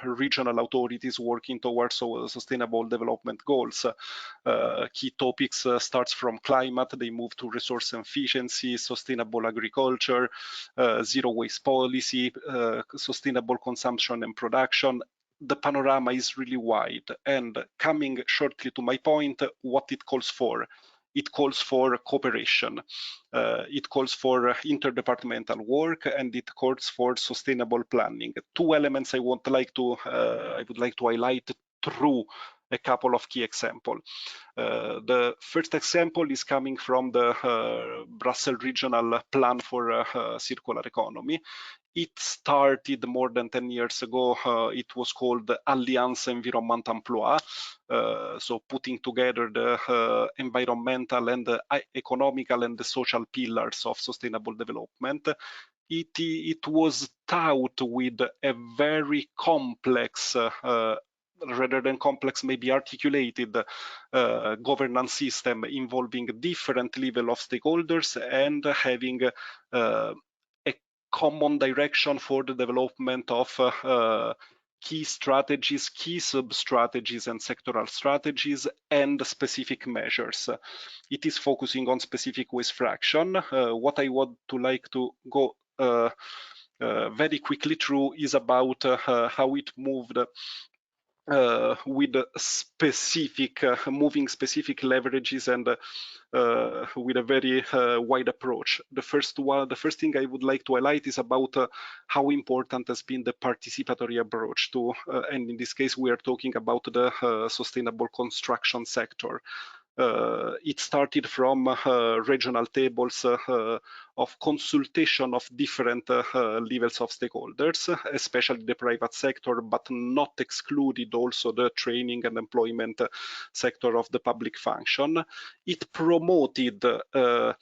regional authorities working towards sustainable development goals. Key topics starts from climate, they move to resource efficiency, sustainable agriculture, zero waste policy, sustainable consumption and production, the panorama is really wide. And coming shortly to my point, what it calls for. It calls for cooperation. It calls for interdepartmental work, and it calls for sustainable planning. Two elements I would like to highlight through a couple of key examples. The first example is coming from the Brussels Regional Plan for Circular Economy. It started more than 10 years ago. It was called Alliance Environnement Emploi, so putting together the environmental and the economical and the social pillars of sustainable development. It was taught with a very complex, rather than complex, maybe articulated governance system involving different level of stakeholders and having a common direction for the development of key strategies, key sub-strategies and sectoral strategies and specific measures. It is focusing on specific waste fraction. What I would like to go very quickly through is about how it moved with specific moving specific leverages and with a very wide approach. The first thing I would like to highlight is about how important has been the participatory approach to, and in this case we are talking about the sustainable construction sector. It started from regional tables of consultation of different levels of stakeholders, especially the private sector, but not excluded also the training and employment sector of the public function. It promoted an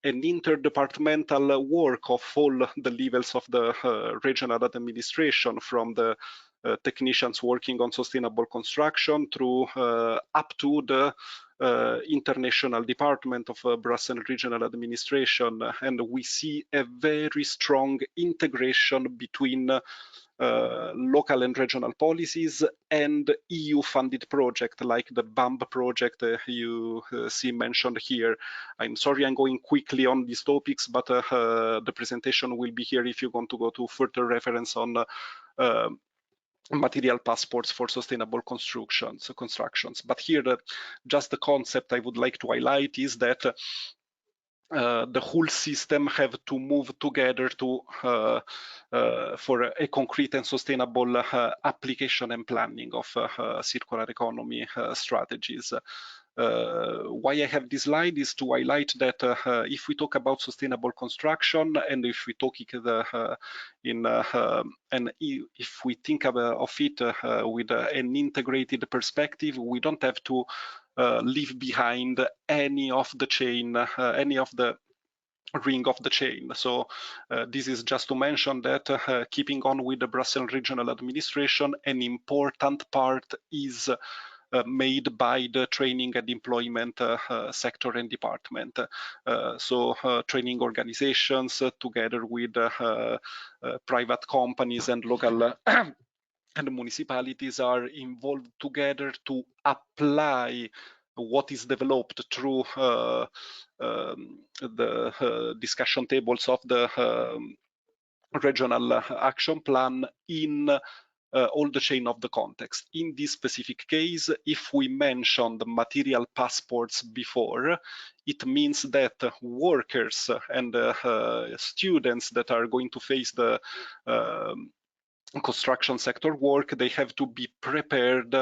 interdepartmental work of all the levels of the regional administration, from the technicians working on sustainable construction through up to the international department of Brussels Regional Administration, and we see a very strong integration between local and regional policies and EU-funded projects like the BAMB project you see mentioned here. I'm sorry I'm going quickly on these topics, but the presentation will be here if you want to go to further reference on material passports for sustainable constructions. But here, just the concept I would like to highlight is that the whole system have to move together to for a concrete and sustainable application and planning of circular economy strategies. Why I have this slide is to highlight that if we talk about sustainable construction, and if we talk and if we think of it with an integrated perspective, we don't have to leave behind any of the chain, any of the ring of the chain. So this is just to mention that keeping on with the Brussels Regional Administration, an important part is made by the training and employment sector and department. So training organizations together with private companies and local and municipalities are involved together to apply what is developed through the discussion tables of the regional action plan in all the chain of the context. In this specific case, if we mentioned the material passports before, it means that workers and students that are going to face the construction sector work, they have to be prepared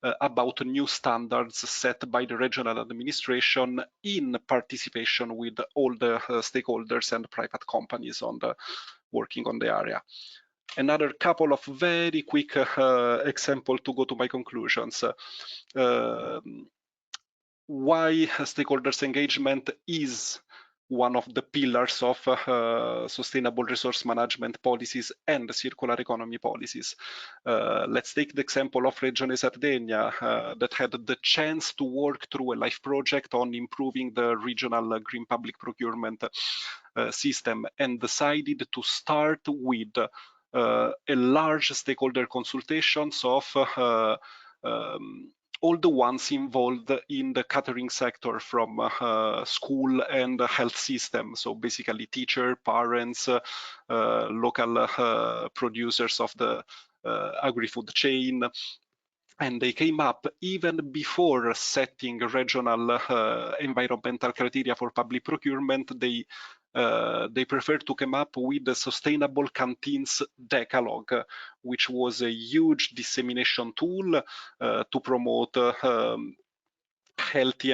about new standards set by the regional administration in participation with all the stakeholders and private companies on the working on the area. Another couple of very quick examples to go to my conclusions. Why stakeholders engagement is one of the pillars of sustainable resource management policies and circular economy policies. Let's take the example of Regione Sardegna that had the chance to work through a life project on improving the regional green public procurement system, and decided to start with a large stakeholder consultations of all the ones involved in the catering sector, from school and health system. So basically teacher, parents, local producers of the agri-food chain. And they came up even before setting regional environmental criteria for public procurement. They preferred to come up with the Sustainable Canteens Decalogue, which was a huge dissemination tool to promote healthy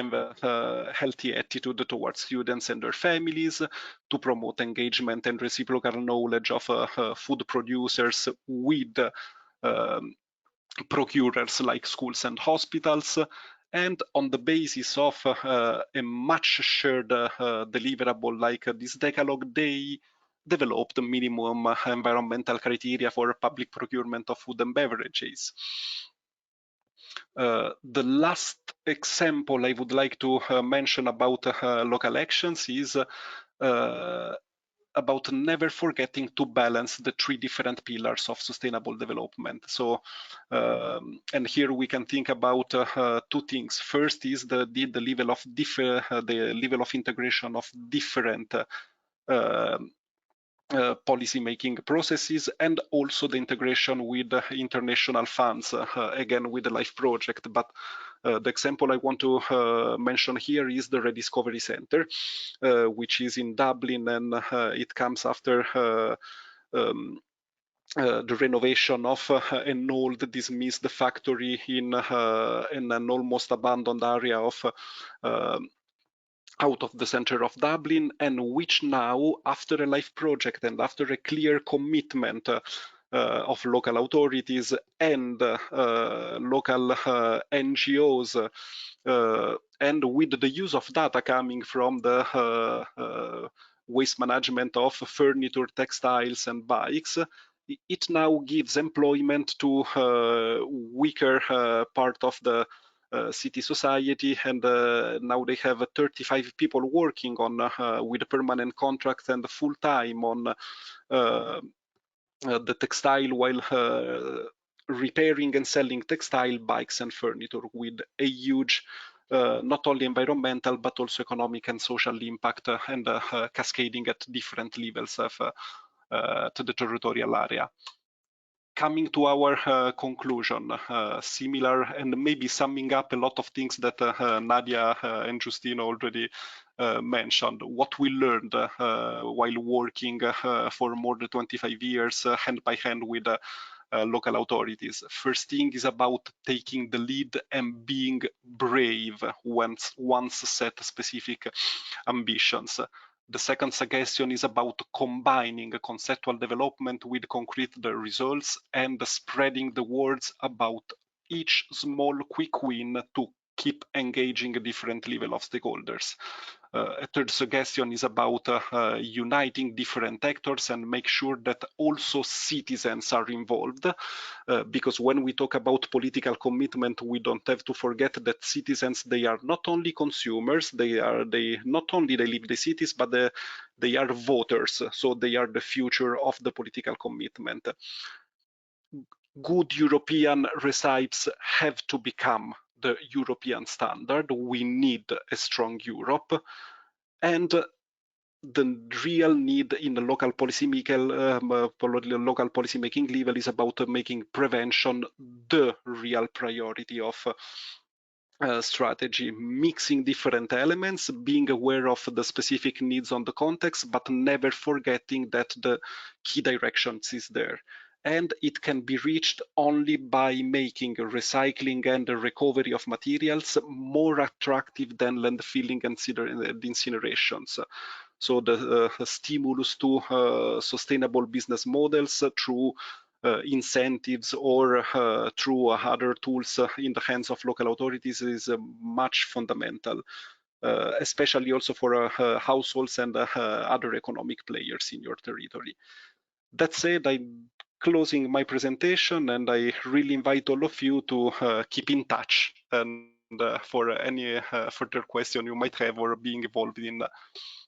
attitude towards students and their families, to promote engagement and reciprocal knowledge of food producers with procurers like schools and hospitals. And on the basis of a much shared deliverable like this decalogue, they developed minimum environmental criteria for public procurement of food and beverages. The last example I would like to mention about local actions is about never forgetting to balance the three different pillars of sustainable development. So, and here we can think about two things. First is the level of the level of integration of different policy-making processes, and also the integration with international funds, again with the LIFE project. But the example I want to mention here is the Rediscovery Center, which is in Dublin, and it comes after the renovation of an old dismissed factory in an almost abandoned area of out of the center of Dublin, and which now, after a LIFE project and after a clear commitment of local authorities and local NGOs, and with the use of data coming from the waste management of furniture, textiles, and bikes, it now gives employment to weaker part of the city society, and now they have 35 people working on with a permanent contract and full time on the textile, while repairing and selling textile, bikes, and furniture, with a huge not only environmental but also economic and social impact, and cascading at different levels of to the territorial area. Coming to our conclusion, similar and maybe summing up a lot of things that Nadia and Justino already mentioned, what we learned while working for more than 25 years hand by hand with local authorities. First thing is about taking the lead and being brave once set specific ambitions. The second suggestion is about combining conceptual development with concrete results and spreading the words about each small quick win to keep engaging a different level of stakeholders. A third suggestion is about uniting different actors and make sure that also citizens are involved, because when we talk about political commitment, we don't have to forget that citizens, they are not only consumers, they not only they live the cities, but they are voters, so they are the future of the political commitment. Good European recipes have to become the European standard. We need a strong Europe, and the real need in the local policymaking level is about making prevention the real priority of strategy, mixing different elements, being aware of the specific needs on the context, but never forgetting that the key directions is there. And it can be reached only by making recycling and the recovery of materials more attractive than landfilling and incinerations. So the stimulus to sustainable business models through incentives or through other tools in the hands of local authorities is much fundamental, especially also for households and other economic players in your territory. That said, I'm closing my presentation, and I really invite all of you to keep in touch and for any further question you might have or being involved in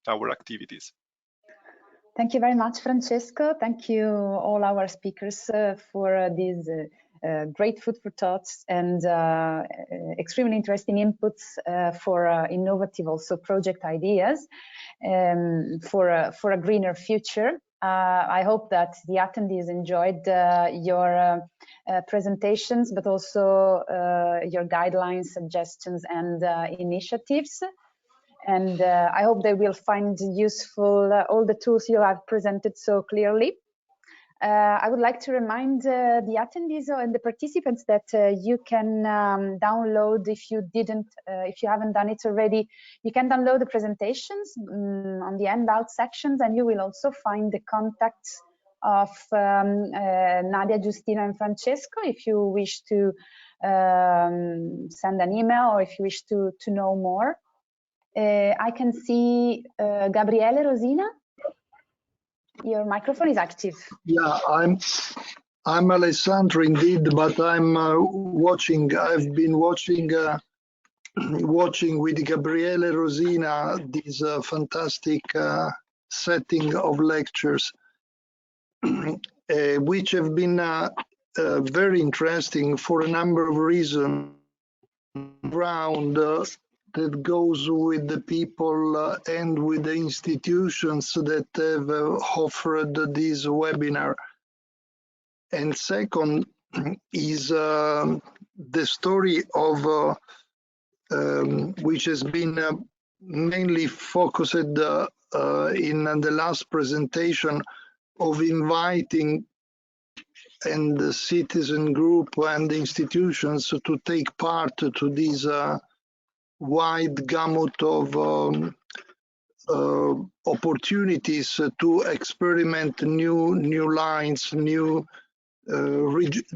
our activities. Thank you very much, Francesco. Thank you all our speakers for these great food for thoughts and extremely interesting inputs for innovative also project ideas for a greener future. I hope that the attendees enjoyed your presentations, but also your guidelines, suggestions, and initiatives. And I hope they will find useful all the tools you have presented so clearly. I would like to remind the attendees and the participants that you can download, if you haven't done it already, you can download the presentations on the handout sections, and you will also find the contacts of Nadia, Justino, and Francesco if you wish to send an email or if you wish to know more. I can see Gabriele Rosina. Your microphone is active. Yeah, I'm Alessandro indeed, but I'm watching. I've been watching with Gabriele Rosina this fantastic setting of lectures, which have been very interesting for a number of reasons. Around that goes with the people and with the institutions that have offered this webinar. And second is the story of which has been mainly focused in the last presentation of inviting and the citizen group and the institutions to take part to this wide gamut of opportunities to experiment new lines,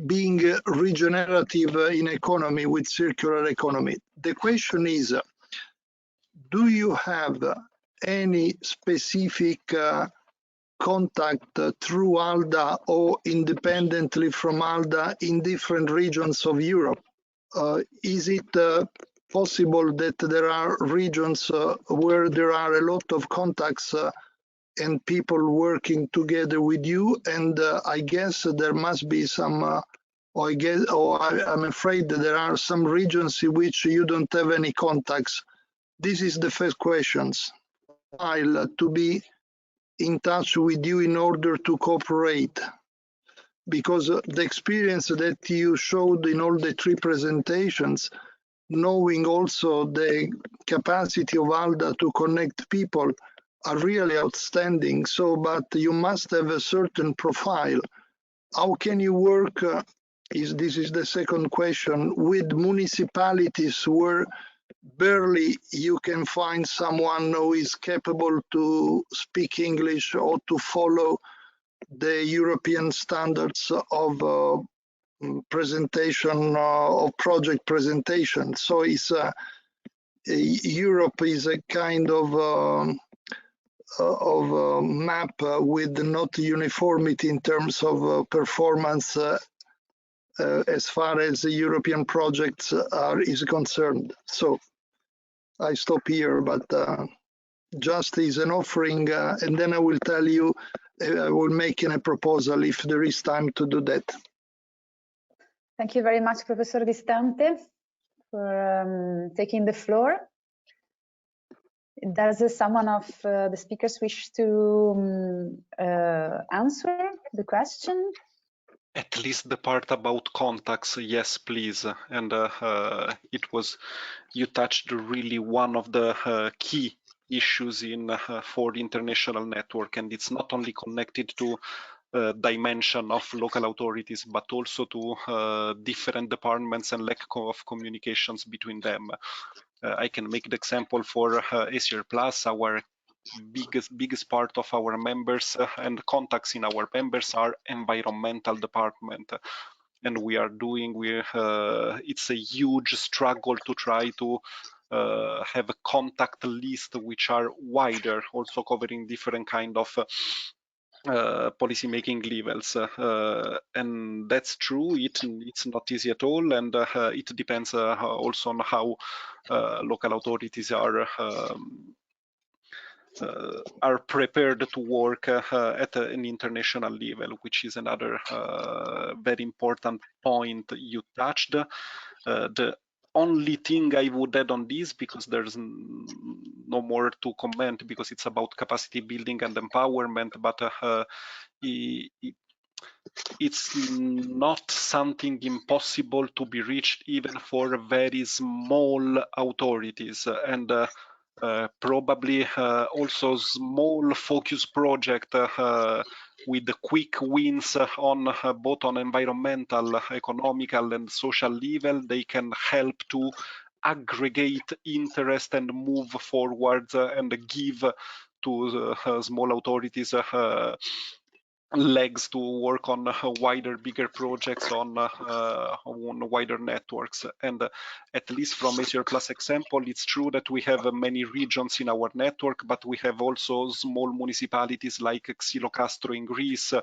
being regenerative in economy with circular economy. The question is, do you have any specific contact through ALDA or independently from ALDA in different regions of Europe? Is it possible that there are regions where there are a lot of contacts and people working together with you? And I guess there must be some, I'm afraid that there are some regions in which you don't have any contacts. This is the first question. I'll to be in touch with you in order to cooperate, because the experience that you showed in all the three presentations, knowing also the capacity of ALDA to connect people, are really outstanding. So, but you must have a certain profile. How can you work, this is the second question, with municipalities where barely you can find someone who is capable to speak English or to follow the European standards of presentation of project presentation. So it's Europe is a kind of map with not uniformity in terms of performance as far as the European projects is concerned. So I stop here, but just as an offering, and then I will tell you, I will make a proposal if there is time to do that. Thank you very much, Professor Distante, for taking the floor. Does someone of the speakers wish to answer the question? At least the part about contacts, yes, please. And you touched really one of the key issues for the international network, and it's not only connected to dimension of local authorities, but also to different departments and lack of communications between them. I can make the example for ACR Plus. Our biggest part of our members and contacts in our members are environmental department, and it's a huge struggle to try to have a contact list which are wider, also covering different kind of policy making levels, and that's true. It's not easy at all, and it depends also on how local authorities are prepared to work at an international level, which is another very important point you touched. The only thing I would add on this, because there's no more to comment because it's about capacity building and empowerment, but it's not something impossible to be reached even for very small authorities, and probably also small focus project with quick wins on both on environmental, economical and social level. They can help to aggregate interest and move forward and give to small authorities legs to work on wider, bigger projects on wider networks. And at least from ACR Plus example, it's true that we have many regions in our network, but we have also small municipalities like Xylocastro in Greece.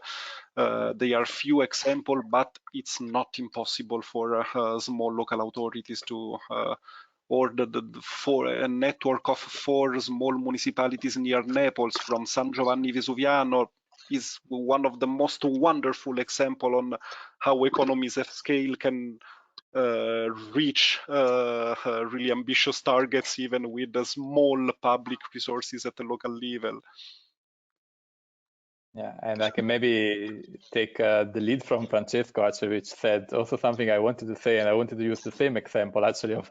They are few examples, but it's not impossible for small local authorities to or for a network of 4 small municipalities near Naples, from San Giovanni Vesuviano, is one of the most wonderful example on how economies of scale can reach really ambitious targets even with the small public resources at the local level. Yeah, and I can maybe take the lead from Francesco, actually, which said also something I wanted to say, and I wanted to use the same example actually of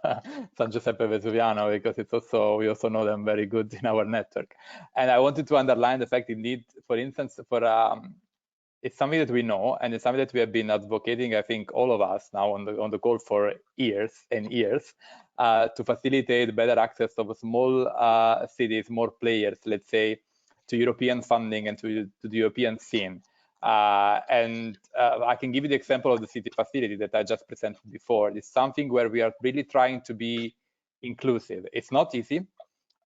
San Giuseppe Vesuviano, because it's also, we also know them very good in our network. And I wanted to underline the fact indeed, for instance, for it's something that we know, and it's something that we have been advocating, I think, all of us now on the call for years and years, to facilitate better access of small cities, more players, let's say, to European funding and to the European scene. And I can give you the example of the city facility that I just presented before. It's something where we are really trying to be inclusive. It's not easy,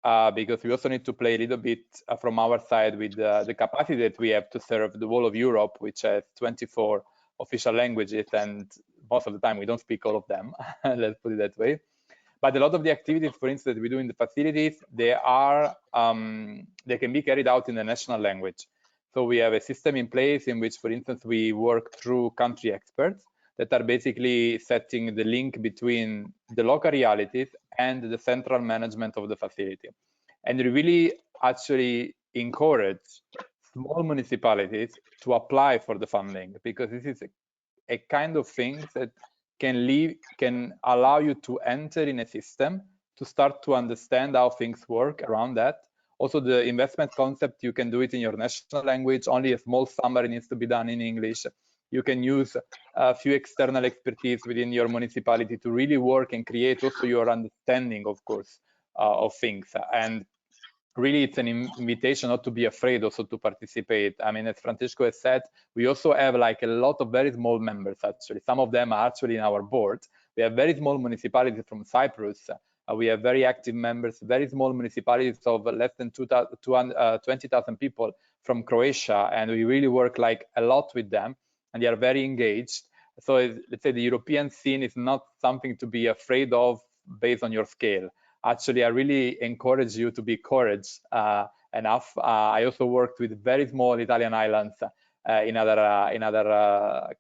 because we also need to play a little bit from our side with the capacity that we have to serve the whole of Europe, which has 24 official languages, and most of the time we don't speak all of them, let's put it that way. But a lot of the activities, for instance, that we do in the facilities, they can be carried out in the national language. So we have a system in place in which, for instance, we work through country experts that are basically setting the link between the local realities and the central management of the facility. And we really actually encourage small municipalities to apply for the funding, because this is a kind of thing that can allow you to enter in a system, to start to understand how things work around that. Also, the investment concept, you can do it in your national language. Only a small summary needs to be done in English. You can use a few external expertise within your municipality to really work and create also your understanding, of course, of things. And really, it's an invitation not to be afraid also to participate. I mean, as Francesco has said, we also have like a lot of very small members, actually. Some of them are actually in our board. We have very small municipalities from Cyprus. We have very active members, very small municipalities of less than 20,000 people from Croatia. And we really work like a lot with them, and they are very engaged. So let's say the European scene is not something to be afraid of based on your scale. Actually, I really encourage you to be courageous enough. I also worked with very small Italian islands in other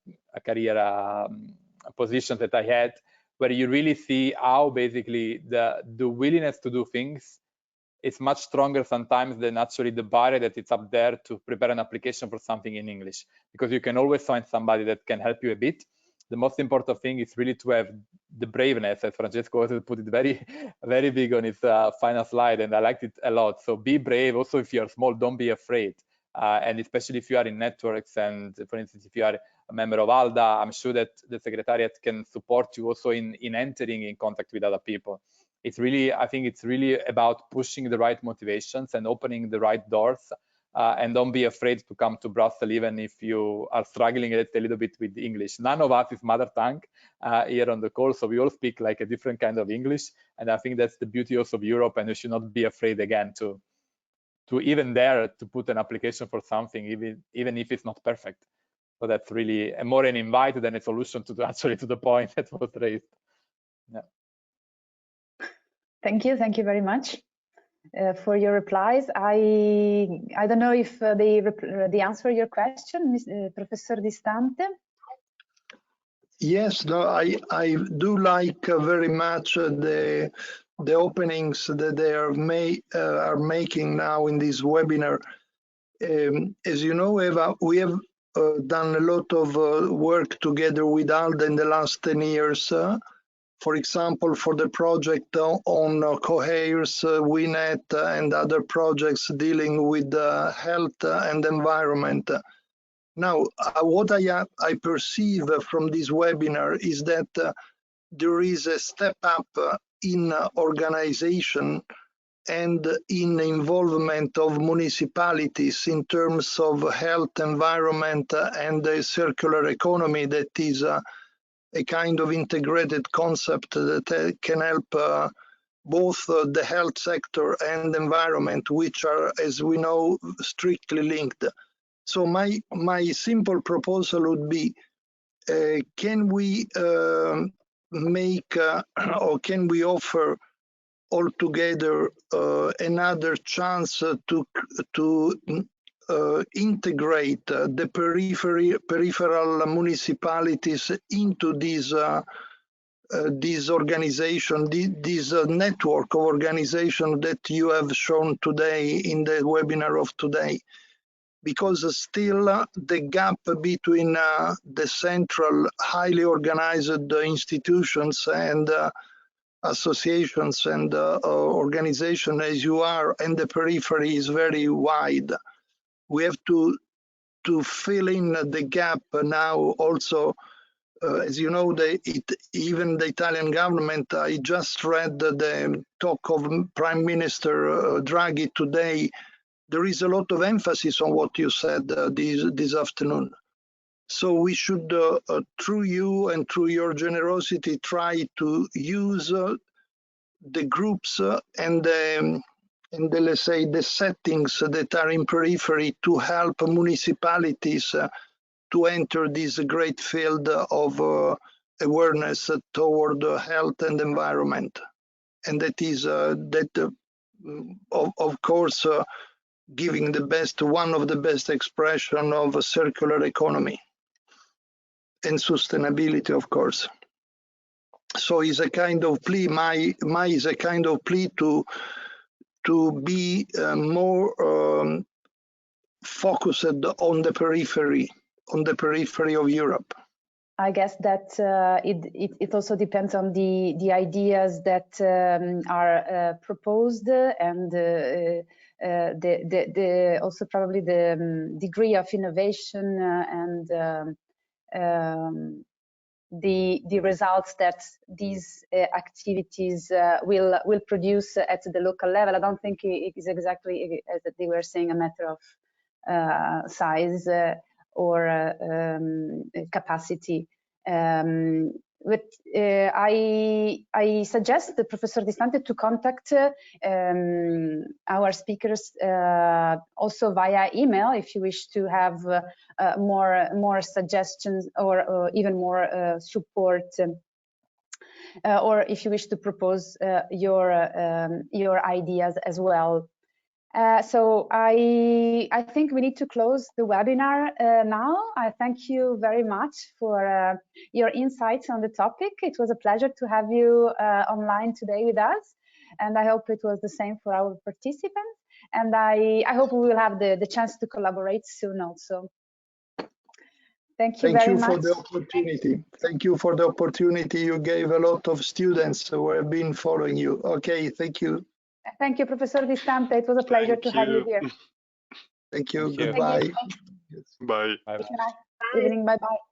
career positions that I had, where you really see how basically the willingness to do things is much stronger sometimes than actually the barrier that it's up there to prepare an application for something in English, because you can always find somebody that can help you a bit. The most important thing is really to have the braveness, as Francesco also put it very, very big on his final slide, and I liked it a lot. So be brave. Also, if you're small, don't be afraid. And especially if you are in networks, and for instance, if you are a member of ALDA, I'm sure that the Secretariat can support you also in entering in contact with other people. It's really, I think it's really about pushing the right motivations and opening the right doors. And don't be afraid to come to Brussels, even if you are struggling a little bit with English. None of us is mother tongue here on the call, so we all speak like a different kind of English. And I think that's the beauty also of Europe, and we should not be afraid again to even dare to put an application for something, even if it's not perfect. So that's really more an invite than a solution to the point that was raised. Yeah. Thank you very much for your replies. I don't know if they answer your question, Professor Distante. Yes, no, I do like very much the the openings that they are making now in this webinar. As you know, Eva, we have done a lot of work together with ALDA in the last 10 years. For example, for the project on Coheres, WINET, and other projects dealing with health and environment. Now, what I perceive from this webinar is that there is a step up in organization and in involvement of municipalities in terms of health, environment, and the circular economy that is a kind of integrated concept that can help both the health sector and environment, which are, as we know, strictly linked. So my simple proposal would be, can we make or can we offer altogether another chance to integrate the peripheral municipalities into this organization, this network of organization that you have shown today in the webinar of today? Because still the gap between the central highly organized institutions and associations and organizations as you are and the periphery is very wide. We have to fill in the gap now also. As you know, even the Italian government, I just read the talk of Prime Minister Draghi today. There is a lot of emphasis on what you said this afternoon. So we should, through you and through your generosity, try to use the groups and let's say the settings that are in periphery to help municipalities to enter this great field of awareness toward health and environment. And that is of course, giving the best, one of the best expression of a circular economy and sustainability, of course. So is a kind of plea, my is a kind of plea to be more focused on the periphery of Europe. I guess that it also depends on the ideas that are proposed and also probably the degree of innovation and the results that these activities will produce at the local level. I don't think it is exactly, as they were saying, a matter of size or capacity. But I suggest the Professor Distante to contact our speakers also via email if you wish to have more suggestions or even more support, or if you wish to propose your ideas as well. So I think we need to close the webinar now. I thank you very much for your insights on the topic. It was a pleasure to have you online today with us, and I hope it was the same for our participants. And I hope we will have the chance to collaborate soon also. Thank you very much. Thank you for the opportunity. Thank you for the opportunity you gave a lot of students who have been following you. Okay, thank you. Thank you, Professor Distante. It was a pleasure to have you here. Thank you. Thank you. Goodbye. Bye. Good night. Evening. Bye-bye.